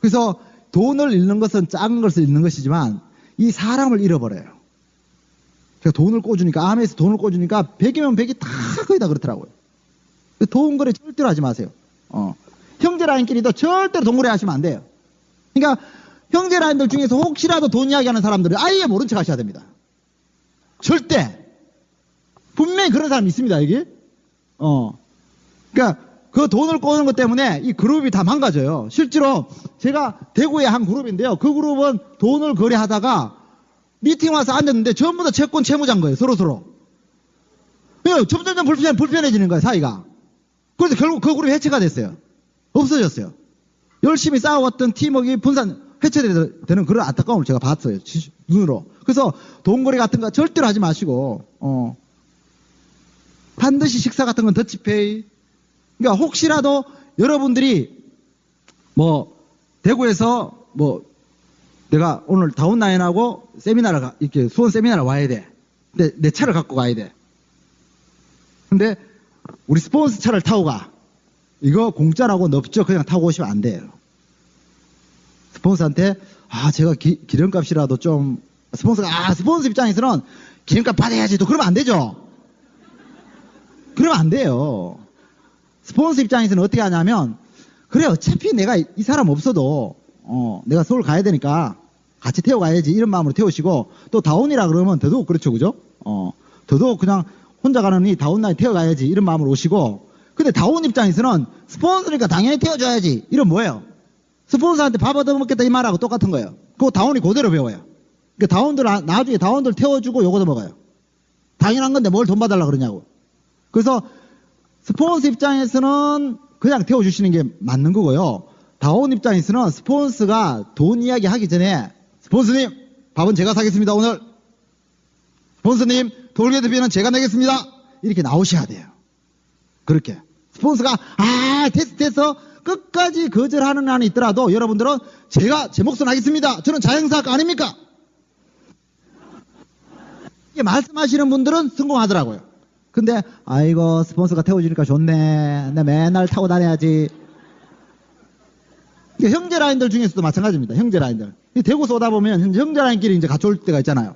Speaker 2: 그래서 돈을 잃는 것은 작은 것을 잃는 것이지만 이 사람을 잃어버려요. 제가 돈을 꽂으니까, 암에서 돈을 꽂으니까 100이면 100이 다 거의 다 그렇더라고요. 돈 거래 절대로 하지 마세요. 형제라인끼리도 절대로 돈 거래 하시면 안 돼요. 그러니까 형제라인들 중에서 혹시라도 돈 이야기하는 사람들은 아예 모른 척 하셔야 됩니다. 절대. 분명히 그런 사람이 있습니다, 여기. 그러니까 그 돈을 꼬는 것 때문에 이 그룹이 다 망가져요. 실제로 제가 대구의 한 그룹인데요. 그 그룹은 돈을 거래하다가 미팅 와서 앉았는데 전부 다 채권 채무자인 거예요. 서로서로. 점점 불편해지는 거예요, 사이가. 그래서 결국 그 그룹이 해체가 됐어요. 없어졌어요. 열심히 싸워왔던 팀워크가 해체되는 그런 안타까움을 제가 봤어요. 눈으로. 그래서 돈거래 같은 거 절대로 하지 마시고, 반드시 식사 같은 건 더치페이. 그러니까 혹시라도 여러분들이 대구에서 내가 오늘 다운라인하고 이렇게 수원 세미나를 와야 돼. 근데 내 차를 갖고 가야 돼. 근데 우리 스폰서 차를 타고 가. 이거 공짜라고 넓죠. 그냥 타고 오시면 안 돼요. 스폰서한테 제가 기름값이라도 좀 스폰서 입장에서는 기름값 받아야지 또 그러면 안 되죠. 그러면 안 돼요. 스폰서 입장에서는 어떻게 하냐면 그래 어차피 내가 이 사람 없어도 내가 서울 가야 되니까 같이 태워가야지 이런 마음으로 태우시고 또 다운이라 그러면 더더욱 그렇죠. 그죠? 더더욱 그냥 혼자 가느니 다운라인 태워가야지 이런 마음으로 오시고 근데 다운 입장에서는 스폰서니까 당연히 태워줘야지 이런 뭐예요? 스폰서한테 밥 얻어먹겠다 이 말하고 똑같은 거예요. 그거 다운이 그대로 배워요. 그러니까 나중에 다운들 태워주고 요거도 먹어요. 당연한 건데 뭘 돈 받달라 그러냐고. 그래서 스폰서 입장에서는 그냥 태워주시는 게 맞는 거고요. 다운 입장에서는 스폰서가 돈 이야기 하기 전에 스폰서님 밥은 제가 사겠습니다 오늘. 스폰서님 돌게드비는 제가 내겠습니다. 이렇게 나오셔야 돼요. 그렇게 스폰서가 됐어 끝까지 거절하는 한이 있더라도 여러분들은 제가 제 몫은 하겠습니다. 저는 자영사학과 아닙니까? 이게 말씀하시는 분들은 성공하더라고요. 근데 아이고 스폰서가 태워주니까 좋네. 나 맨날 타고 다녀야지. 형제 라인들 중에서도 마찬가지입니다. 형제 라인들. 대구서 오다 보면 형제 라인끼리 이제 같이 올 때가 있잖아요.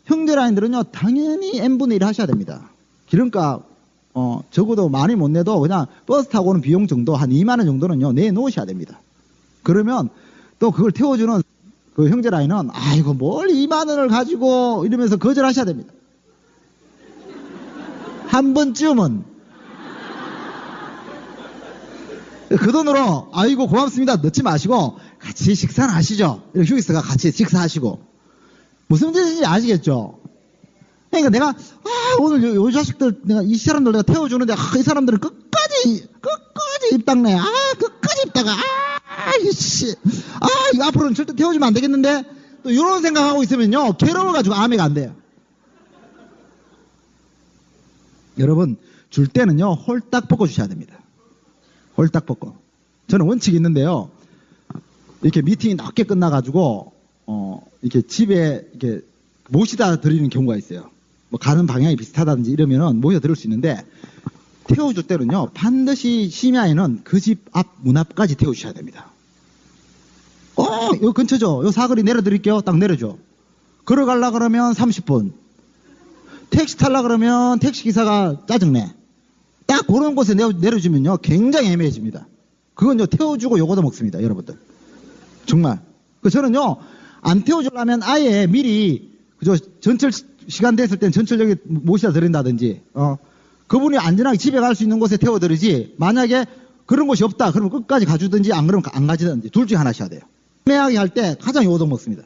Speaker 2: 형제 라인들은요 당연히 n분의 1 하셔야 됩니다. 기름값 적어도 많이 못 내도 그냥 버스 타고 오는 비용 정도 한 2만 원 정도는요 내놓으셔야 됩니다. 그러면 또 그걸 태워주는 그 형제 라인은 아이고 뭘 2만 원을 가지고 이러면서 거절하셔야 됩니다. 한 번쯤은 그 돈으로 아이고 고맙습니다 넣지 마시고 같이 식사는 하시죠. 이렇게 휴게소가 같이 식사하시고 무슨 뜻인지 아시겠죠? 그러니까 내가 오늘 요 자식들 내가 이 사람들 내가 태워주는데 이 사람들은 끝까지 입당네. 끝까지 입다가 이거 앞으로는 절대 태워주면 안 되겠는데 또 이런 생각하고 있으면요 괴로워가지고 아메가 안 돼요. 여러분 줄 때는요 홀딱 벗고 주셔야 됩니다. 홀딱 벗고. 저는 원칙이 있는데요. 이렇게 미팅이 낮게 끝나가지고 이렇게 집에 이렇게 모시다 드리는 경우가 있어요. 가는 방향이 비슷하다든지 이러면은 모셔 드릴 수 있는데 태워줄 때는요 반드시 심야에는 그 집 앞 문 앞까지 태워주셔야 됩니다. 요 근처죠. 요 사거리 내려드릴게요. 딱 내려줘. 걸어가려 그러면 30분. 택시 타려 그러면 택시기사가 짜증내. 딱 그런 곳에 내려주면요 굉장히 애매해집니다. 그건요 태워주고 요거도 먹습니다. 여러분들 정말. 저는요 안 태워주려면 아예 미리 전철 시간 됐을 땐 전철역에 모시다 드린다든지 그분이 안전하게 집에 갈 수 있는 곳에 태워드리지 만약에 그런 곳이 없다 그러면 끝까지 가주든지 안 그러면 안 가지든지 둘 중에 하나셔야 돼요. 애매하게 할 때 가장 요동 먹습니다.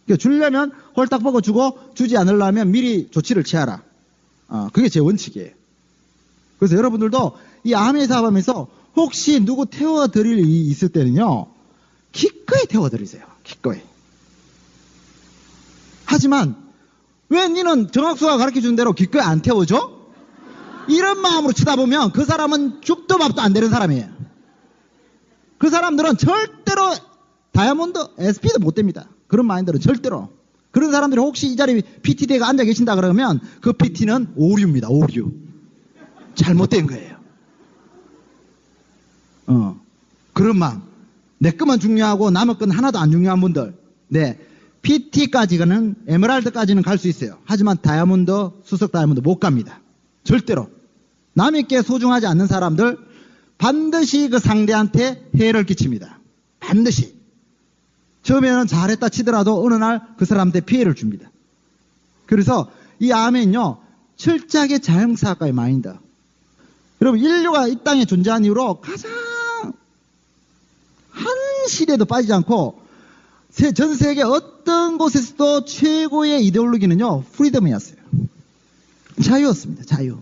Speaker 2: 그러니까 주려면 홀딱 먹어 주고 주지 않으려면 미리 조치를 취하라. 그게 제 원칙이에요. 그래서 여러분들도 이 암의 사업하면서 혹시 누구 태워드릴 일이 있을 때는요, 기꺼이 태워드리세요. 기꺼이. 하지만 왜 니는 정학수가 가르쳐준 대로 기꺼이 안 태워줘? 이런 마음으로 쳐다보면 그 사람은 죽도 밥도 안 되는 사람이에요. 그 사람들은 절대로 다이아몬드 SP도 못 됩니다. 그런 마인드는 절대로. 그런 사람들이 혹시 이 자리에 PT대에 앉아 계신다 그러면 그 PT는 오류입니다. 오류. 잘못된 거예요. 그런 마음. 내 것만 중요하고 남의 건 하나도 안 중요한 분들. 네. PT까지는 에메랄드까지는 갈 수 있어요. 하지만 다이아몬드, 수석 다이아몬드 못 갑니다. 절대로. 남에게 소중하지 않는 사람들 반드시 그 상대한테 해를 끼칩니다. 반드시. 처음에는 잘했다 치더라도 어느 날 그 사람한테 피해를 줍니다. 그래서 이 암엔요, 철저하게 자연사학과의 마인드. 여러분, 인류가 이 땅에 존재한 이후로 가장 한 시대도 빠지지 않고 전 세계 어떤 곳에서도 최고의 이데올로기는요, 프리덤이었어요. 자유였습니다. 자유.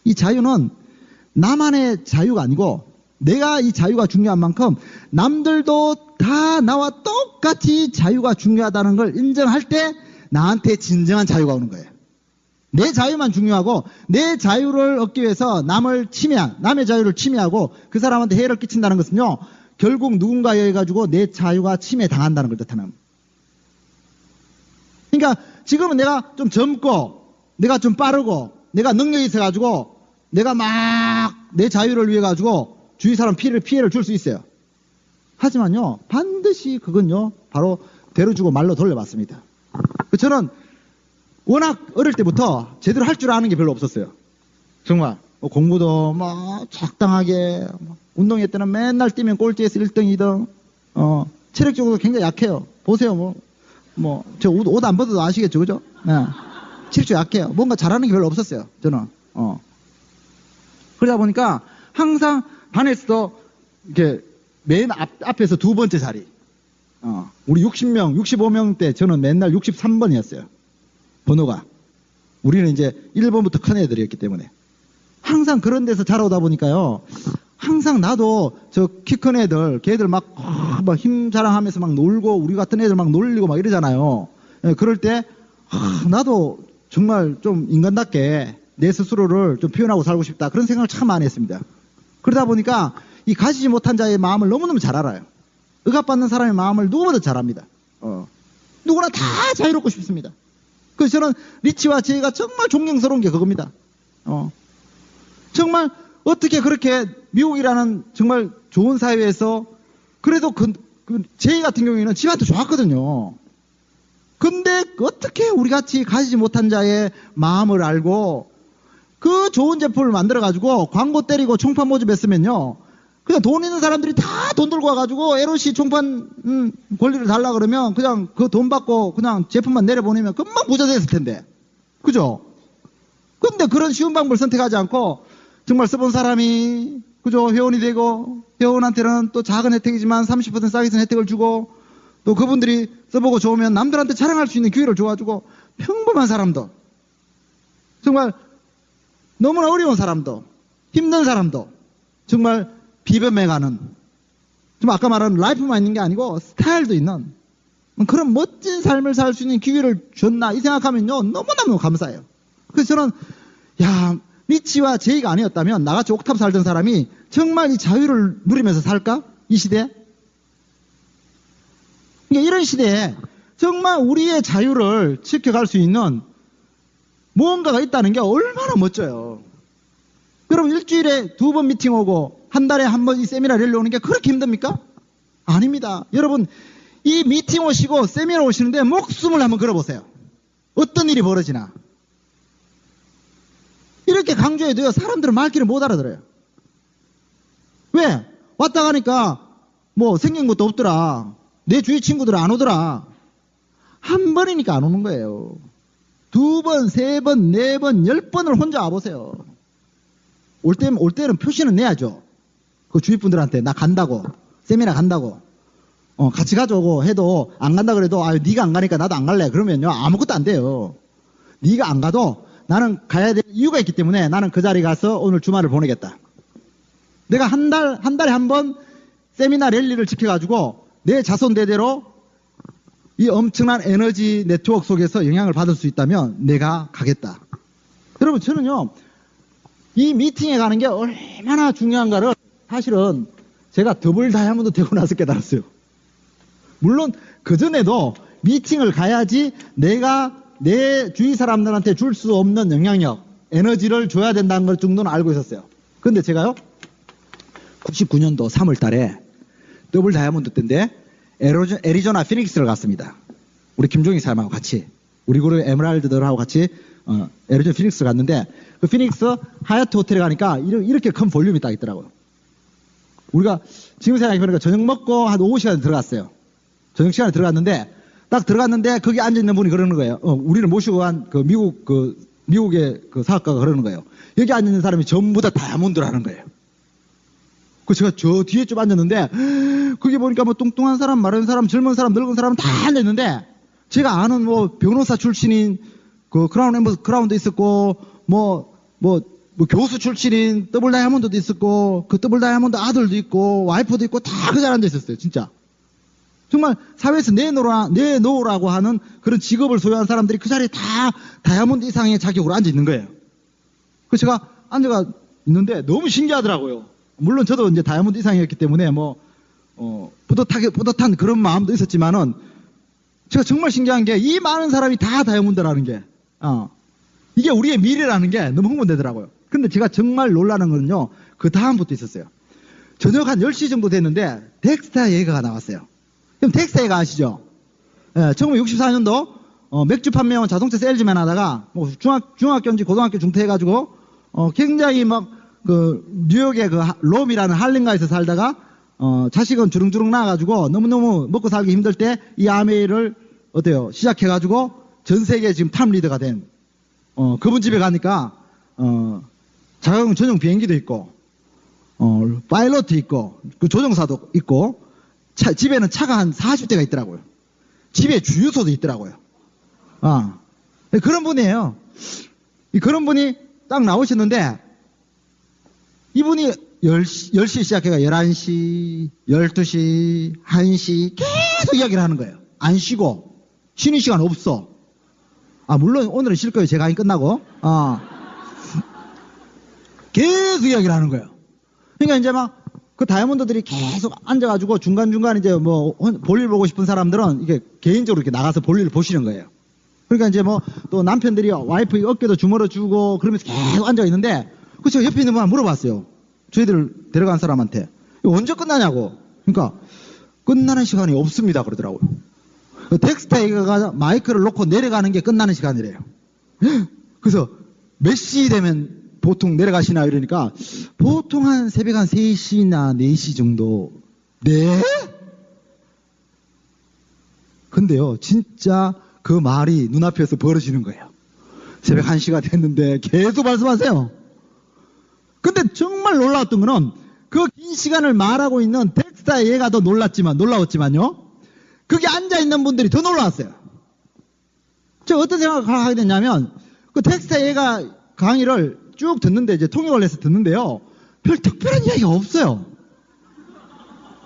Speaker 2: 이 자유는 나만의 자유가 아니고 내가 이 자유가 중요한 만큼 남들도 다 나와 똑같이 자유가 중요하다는 걸 인정할 때 나한테 진정한 자유가 오는 거예요. 내 자유만 중요하고 내 자유를 얻기 위해서 남의 자유를 침해하고 그 사람한테 해를 끼친다는 것은요, 결국 누군가에 의해 가지고 내 자유가 침해당한다는 걸 뜻하는. 그러니까 지금은 내가 좀 젊고 내가 좀 빠르고 내가 능력이 있어 가지고 내가 막 내 자유를 위해 가지고 주위 사람 피해를 줄 수 있어요. 하지만요, 반드시 그건요, 바로 대로 주고 말로 돌려받습니다. 저는 워낙 어릴 때부터 제대로 할 줄 아는 게 별로 없었어요. 정말. 공부도 막 적당하게, 운동회 때는 맨날 뛰면 꼴찌에서 1등, 2등, 체력적으로 굉장히 약해요. 보세요, 저 옷 안 벗어도 아시겠죠, 그죠? 네. 체력적으로 약해요. 뭔가 잘하는 게 별로 없었어요, 저는. 그러다 보니까 항상 반에서도 이렇게 맨 앞에서 두 번째 자리. 우리 60명, 65명 때 저는 맨날 63번이었어요. 번호가. 우리는 이제 1번부터 큰 애들이었기 때문에. 항상 그런 데서 자라오다 보니까요. 항상 나도 저 키 큰 애들, 걔들 막 힘 자랑하면서 막 놀고 우리 같은 애들 막 놀리고 막 이러잖아요. 그럴 때 나도 정말 좀 인간답게 내 스스로를 좀 표현하고 살고 싶다. 그런 생각을 참 많이 했습니다. 그러다 보니까 이 가지지 못한 자의 마음을 너무너무 잘 알아요. 억압받는 사람의 마음을 누구보다 잘 압니다. 누구나 다 자유롭고 싶습니다. 그래서 저는 리치와 제이가 정말 존경스러운 게 그겁니다. 정말 어떻게 그렇게 미국이라는 정말 좋은 사회에서 그래도 제이 같은 경우에는 집한테 좋았거든요. 근데 어떻게 우리 같이 가지지 못한 자의 마음을 알고 그 좋은 제품을 만들어가지고 광고 때리고 총판 모집했으면요, 그냥 돈 있는 사람들이 다 돈 들고 와가지고 LOC 총판 권리를 달라 그러면 그냥 그 돈 받고 그냥 제품만 내려보내면 금방 부자 됐을 텐데. 그죠? 근데 그런 쉬운 방법을 선택하지 않고 정말 써본 사람이, 그죠? 회원이 되고 회원한테는 또 작은 혜택이지만 30% 싸게 쓴 혜택을 주고 또 그분들이 써보고 좋으면 남들한테 자랑할 수 있는 기회를 줘가지고 평범한 사람도, 정말 너무나 어려운 사람도, 힘든 사람도 정말 비벼매가는, 좀 아까 말한 라이프만 있는 게 아니고 스타일도 있는 그런 멋진 삶을 살 수 있는 기회를 줬나 이 생각하면요, 너무너무 감사해요. 그래서 저는 리치와 제이가 아니었다면 나같이 옥탑 살던 사람이 정말 이 자유를 누리면서 살까? 이 시대에? 그러니까 이런 시대에 정말 우리의 자유를 지켜갈 수 있는 무언가가 있다는 게 얼마나 멋져요. 여러분, 일주일에 2번 미팅 오고 한 달에 한 번 이 세미나 랠리 오는 게 그렇게 힘듭니까? 아닙니다. 여러분, 이 미팅 오시고 세미나 오시는데 목숨을 한번 걸어보세요. 어떤 일이 벌어지나. 이렇게 강조해도요, 사람들은 말귀를 못 알아들어요. 왜? 왔다 가니까 생긴 것도 없더라. 내 주위 친구들은 안 오더라. 한 번이니까 안 오는 거예요. 2번, 3번, 4번, 10번을 혼자 와보세요. 올 때는 표시는 내야죠. 그 주위 분들한테 나 간다고. 세미나 간다고. 같이 가져오고 해도 안 간다 그래도 네가 안 가니까 나도 안 갈래. 그러면요 아무것도 안 돼요. 네가 안 가도 나는 가야 될 이유가 있기 때문에 나는 그 자리 가서 오늘 주말을 보내겠다. 내가 한 달에 한 번 세미나 랠리를 지켜가지고 내 자손대대로 이 엄청난 에너지 네트워크 속에서 영향을 받을 수 있다면 내가 가겠다. 여러분 저는요 이 미팅에 가는 게 얼마나 중요한가를 사실은 제가 더블 다이아몬드 되고 나서 깨달았어요. 물론 그전에도 미팅을 가야지 내가 내 주위 사람들한테 줄 수 없는 영향력, 에너지를 줘야 된다는 걸 정도는 알고 있었어요. 근데 제가요 99년도 3월 달에 더블 다이아몬드 때인데 애리조나 피닉스를 갔습니다. 우리 김종희 사람하고 같이 우리 그룹 에메랄드들하고 같이 애리조나 피닉스를 갔는데 그 피닉스 하얏트 호텔에 가니까 이렇게 큰 볼륨이 딱 있더라고요. 우리가 지금 생각해보니까 저녁 먹고 한 오후 시간에 들어갔어요. 저녁 시간에 들어갔는데 딱 들어갔는데 거기 앉아있는 분이 그러는 거예요. 우리를 모시고 간 그 미국의 그 사학가가 그러는 거예요. 여기 앉아있는 사람이 전부 다 다이아몬드라는 거예요. 그 제가 저 뒤에 좀 앉았는데 거기 보니까 뭐 뚱뚱한 사람, 마른 사람, 젊은 사람, 늙은 사람 다 앉아있는데 제가 아는 뭐 변호사 출신인 그 크라운 엠버스 크라운도 있었고 뭐 교수 출신인 더블 다이아몬드도 있었고 그 더블 다이아몬드 아들도 있고 와이프도 있고 다 그 자리에 앉아 있었어요. 진짜. 정말 사회에서 내놓으라고 하는 그런 직업을 소유한 사람들이 그 자리에 다 다이아몬드 이상의 자격으로 앉아 있는 거예요. 그래서 제가 앉아가 있는데 너무 신기하더라고요. 물론 저도 이제 다이아몬드 이상이었기 때문에 뿌듯한 그런 마음도 있었지만은 제가 정말 신기한 게 이 많은 사람이 다 다이아몬드라는 게, 이게 우리의 미래라는 게 너무 흥분되더라고요. 근데 제가 정말 놀라는 거는요, 그 다음부터 있었어요. 저녁 한 10시 정도 됐는데, 덱스타 예가가 나왔어요. 그럼 덱스타 예가 아시죠? 1964년도, 맥주 판매원 자동차 세일즈맨 하다가, 중학교인지 고등학교 중퇴해가지고, 굉장히 뉴욕의 그 롬이라는 할렘가에서 살다가, 자식은 주릉주릉 나와가지고 너무너무 먹고 살기 힘들 때 이 아메이를 시작해가지고 전 세계 지금 탑 리더가 된, 그분 집에 가니까, 자가용 전용 비행기도 있고, 파일럿도 있고, 그 조종사도 있고, 집에는 차가 한 40대가 있더라고요. 집에 주유소도 있더라고요. 그런 분이에요. 그런 분이 딱 나오셨는데, 이분이 10시 시작해가 11시, 12시, 1시 계속 이야기를 하는 거예요. 안 쉬고. 쉬는 시간 없어. 물론 오늘은 쉴 거예요. 제 강의 끝나고. 계속 이야기를 하는 거예요. 그러니까 이제 그 다이아몬드들이 계속 앉아가지고 중간중간 이제 볼일 보고 싶은 사람들은 이게 개인적으로 이렇게 나가서 볼일을 보시는 거예요. 그러니까 이제 또 남편들이 와이프 어깨도 주물러 주고 그러면서 계속 앉아 있는데, 그 제가 옆에 있는 분한테 물어봤어요. 저희들 데려간 사람한테. 이거 언제 끝나냐고. 그러니까 끝나는 시간이 없습니다 그러더라고요. 덱스타 얘가 마이크를 놓고 내려가는 게 끝나는 시간이래요. 그래서 몇 시 되면 보통 내려가시나 이러니까 보통 한 새벽 한 3시나 4시 정도. 네? 근데요 진짜 그 말이 눈앞에서 벌어지는 거예요. 새벽 1시가 됐는데 계속 말씀하세요. 근데 정말 놀라웠던 거는 그 긴 시간을 말하고 있는 덱스타 얘가 더 놀라웠지만요. 거기 앉아있는 분들이 더 놀라웠어요. 제가 어떤 생각을 하게 됐냐면, 그 덱스타 얘가 강의를 쭉 듣는데, 이제 통역을 해서 듣는데요. 별 특별한 이야기가 없어요.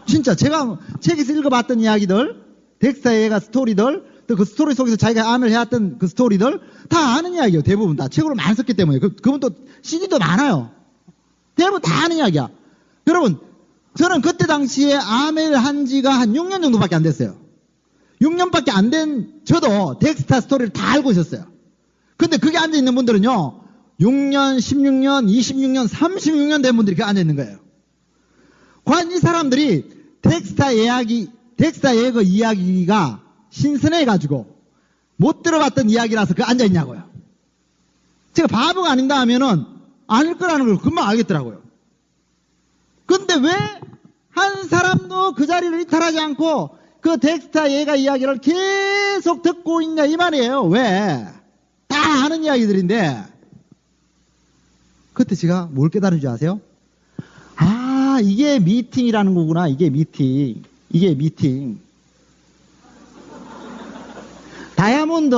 Speaker 2: 진짜 제가 책에서 읽어봤던 이야기들, 덱스타 얘가 스토리들, 또 그 스토리 속에서 자기가 암을 해왔던 그 스토리들, 다 아는 이야기예요. 대부분 다. 책으로 많이 썼기 때문에. 그분 또 CD도 많아요. 대부분 다 아는 이야기야. 여러분, 저는 그때 당시에 암을 한 지가 한 6년 정도밖에 안 됐어요. 6년밖에 안 된 저도 덱스타 스토리를 다 알고 있었어요. 근데 거기 앉아있는 분들은요, 6년, 16년, 26년, 36년 된 분들이 거기 앉아있는 거예요. 과연 이 사람들이 덱스타 예거 이야기가 신선해가지고 못 들어봤던 이야기라서 그 앉아있냐고요. 제가 바보가 아닌가 하면은 아닐 거라는 걸 금방 알겠더라고요. 근데 왜 한 사람도 그 자리를 이탈하지 않고 그 덱스타 얘가 이야기를 계속 듣고 있냐 이 말이에요. 왜? 다 아는 이야기들인데. 그때 제가 뭘 깨달은 줄 아세요? 이게 미팅이라는 거구나. 이게 미팅. 이게 미팅. 다이아몬드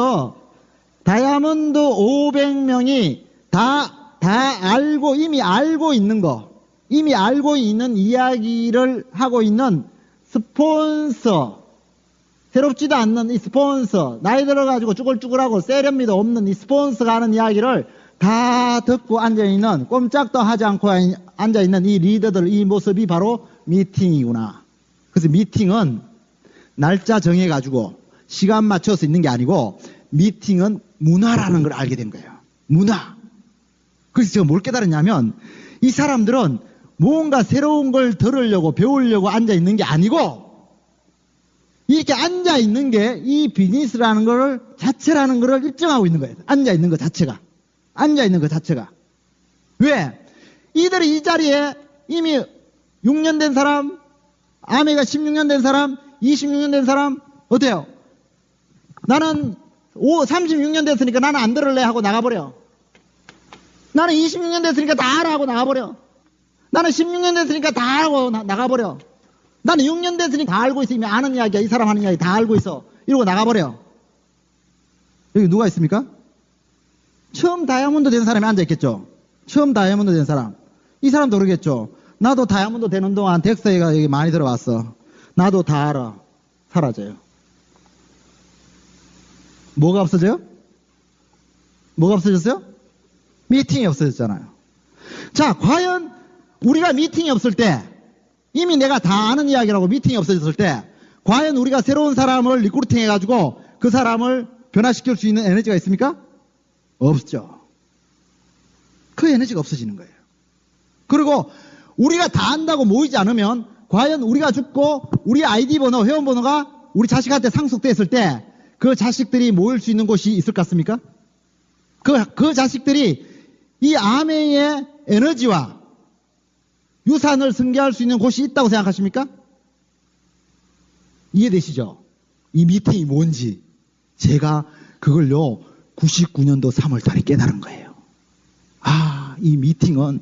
Speaker 2: 500명이 이미 알고 있는 거, 이미 알고 있는 이야기를 하고 있는 스폰서, 새롭지도 않는 이 스폰서, 나이 들어가지고 쭈글쭈글하고 세련미도 없는 이 스폰서가 하는 이야기를 다 듣고 앉아있는, 꼼짝도 하지 않고 앉아있는 이 리더들, 이 모습이 바로 미팅이구나. 그래서 미팅은 날짜 정해가지고 시간 맞춰서 있는 게 아니고, 미팅은 문화라는 걸 알게 된 거예요. 문화. 그래서 제가 뭘 깨달았냐면, 이 사람들은 뭔가 새로운 걸 들으려고 배우려고 앉아있는 게 아니고, 이렇게 앉아있는 게 이 비즈니스라는 걸, 자체라는 걸 일정하고 있는 거예요. 앉아있는 것 자체가. 앉아있는 것 자체가. 왜? 이들이 이 자리에 이미 6년 된 사람, 아메가 16년 된 사람, 26년 된 사람, 어때요? 나는 36년 됐으니까 나는 안 들을래 하고 나가버려. 나는 26년 됐으니까 다 알아 하고 나가버려. 나는 16년 됐으니까 다 하고 나가버려. 나는 6년 됐으니까 다 알고 있어. 이미 아는 이야기야. 이 사람 하는 이야기 다 알고 있어. 이러고 나가버려. 여기 누가 있습니까? 처음 다이아몬드 된 사람이 앉아있겠죠. 처음 다이아몬드 된 사람. 이 사람도 그러겠죠. 나도 다이아몬드 되는 동안 덱스가 여기 많이 들어왔어. 나도 다 알아. 사라져요. 뭐가 없어져요? 뭐가 없어졌어요? 미팅이 없어졌잖아요. 자, 과연 우리가 미팅이 없을 때, 이미 내가 다 아는 이야기라고 미팅이 없어졌을 때, 과연 우리가 새로운 사람을 리크루팅 해가지고 그 사람을 변화시킬 수 있는 에너지가 있습니까? 없죠. 그 에너지가 없어지는 거예요. 그리고 우리가 다 안다고 모이지 않으면 과연 우리가 죽고 우리 아이디 번호, 회원 번호가 우리 자식한테 상속됐을 때 그 자식들이 모일 수 있는 곳이 있을 것 같습니까? 그 자식들이 이 아메의 에너지와 유산을 승계할 수 있는 곳이 있다고 생각하십니까? 이해되시죠? 이 미팅이 뭔지 제가 그걸요 99년도 3월 달에 깨달은 거예요. 아, 이 미팅은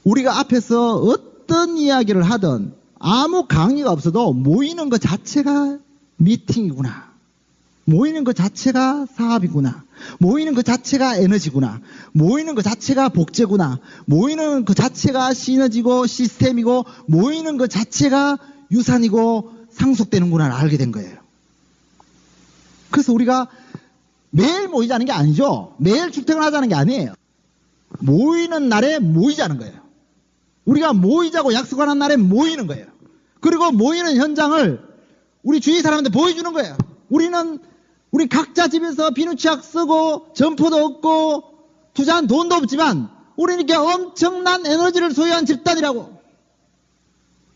Speaker 2: 우리가 앞에서 어떤 이야기를 하든 아무 강의가 없어도 모이는 것 자체가 미팅이구나. 모이는 것 자체가 사업이구나. 모이는 것 자체가 에너지구나. 모이는 것 자체가 복제구나. 모이는 것 자체가 시너지고 시스템이고 모이는 것 자체가 유산이고 상속되는구나를 알게 된 거예요. 그래서 우리가 매일 모이자는 게 아니죠. 매일 출퇴근하자는 게 아니에요. 모이는 날에 모이자는 거예요. 우리가 모이자고 약속하는 날에 모이는 거예요. 그리고 모이는 현장을 우리 주위 사람한테 보여주는 거예요. 우리 각자 집에서 비누치약 쓰고 점포도 없고 투자한 돈도 없지만 우리는 이렇게 엄청난 에너지를 소유한 집단이라고.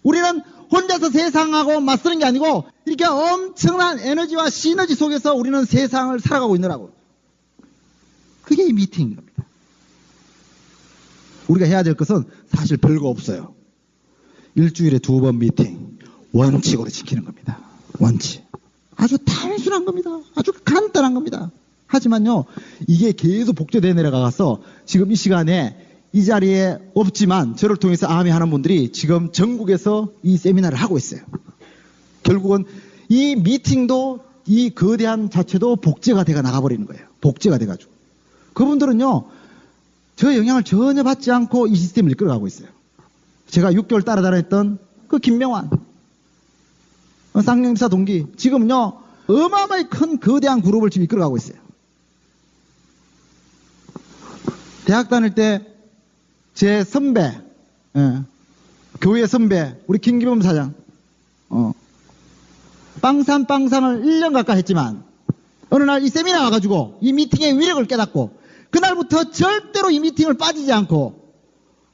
Speaker 2: 우리는 혼자서 세상하고 맞서는 게 아니고 이렇게 엄청난 에너지와 시너지 속에서 우리는 세상을 살아가고 있느라고. 그게 이 미팅인 겁니다. 우리가 해야 될 것은 사실 별거 없어요. 일주일에 2번 미팅 원칙으로 지키는 겁니다. 원칙. 아주 단순한 겁니다. 아주 간단한 겁니다. 하지만요, 이게 계속 복제되어 내려가서 지금 이 시간에 이 자리에 없지만 저를 통해서 아미 하는 분들이 지금 전국에서 이 세미나를 하고 있어요. 결국은 이 미팅도 이 거대한 자체도 복제가 돼가 나가버리는 거예요. 복제가 돼가지고. 그분들은요, 저 영향을 전혀 받지 않고 이 시스템을 이끌어가고 있어요. 제가 6개월 따라다녔던 그 김명환, 쌍용지사 동기, 지금은요, 어마어마하게 큰 거대한 그룹을 지금 이끌어가고 있어요. 대학 다닐 때 제 선배, 교회 선배, 우리 김기범 사장, 빵상을 1년 가까이 했지만, 어느 날 이 세미나 와가지고 이 미팅의 위력을 깨닫고, 그날부터 절대로 이 미팅을 빠지지 않고,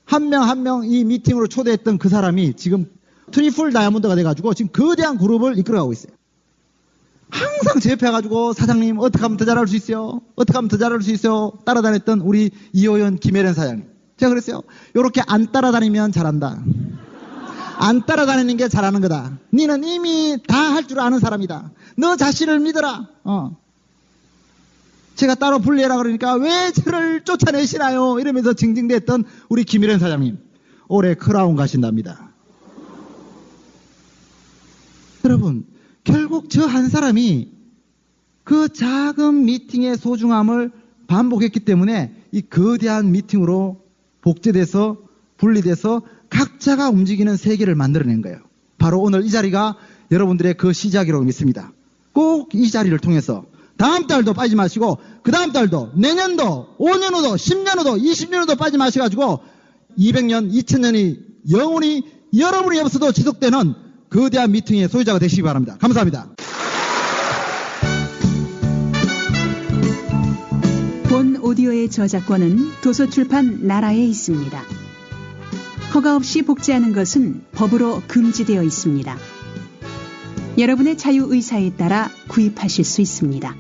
Speaker 2: 한 명 한 명 이 미팅으로 초대했던 그 사람이 지금 트리플 다이아몬드가 돼가지고 지금 거대한 그룹을 이끌어가고 있어요. 항상 제 옆에 가지고 사장님 어떻게 하면 더 잘할 수 있어요? 어떻게 하면 더 잘할 수 있어요? 따라다녔던 우리 이호연 김혜련 사장님. 제가 그랬어요. 요렇게 안 따라다니면 잘한다. 안 따라다니는 게 잘하는 거다. 너는 이미 다 할 줄 아는 사람이다. 너 자신을 믿어라. 제가 따로 분리해라 그러니까 왜 저를 쫓아내시나요? 이러면서 징징댔던 우리 김혜련 사장님. 올해 크라운 가신답니다. 여러분, 결국 저 한 사람이 그 작은 미팅의 소중함을 반복했기 때문에 이 거대한 미팅으로 복제돼서 분리돼서 각자가 움직이는 세계를 만들어낸 거예요. 바로 오늘 이 자리가 여러분들의 그 시작이라고 믿습니다. 꼭 이 자리를 통해서 다음 달도 빠지지 마시고 그 다음 달도 내년도 5년 후도 10년 후도 20년 후도 빠지지 마셔가지고 200년 2000년이 영원히 여러분이 없어도 지속되는 거대한 미팅의 소유자가 되시기 바랍니다. 감사합니다.
Speaker 3: 본 오디오의 저작권은 도서출판 나라에 있습니다. 허가 없이 복제하는 것은 법으로 금지되어 있습니다. 여러분의 자유의사에 따라 구입하실 수 있습니다.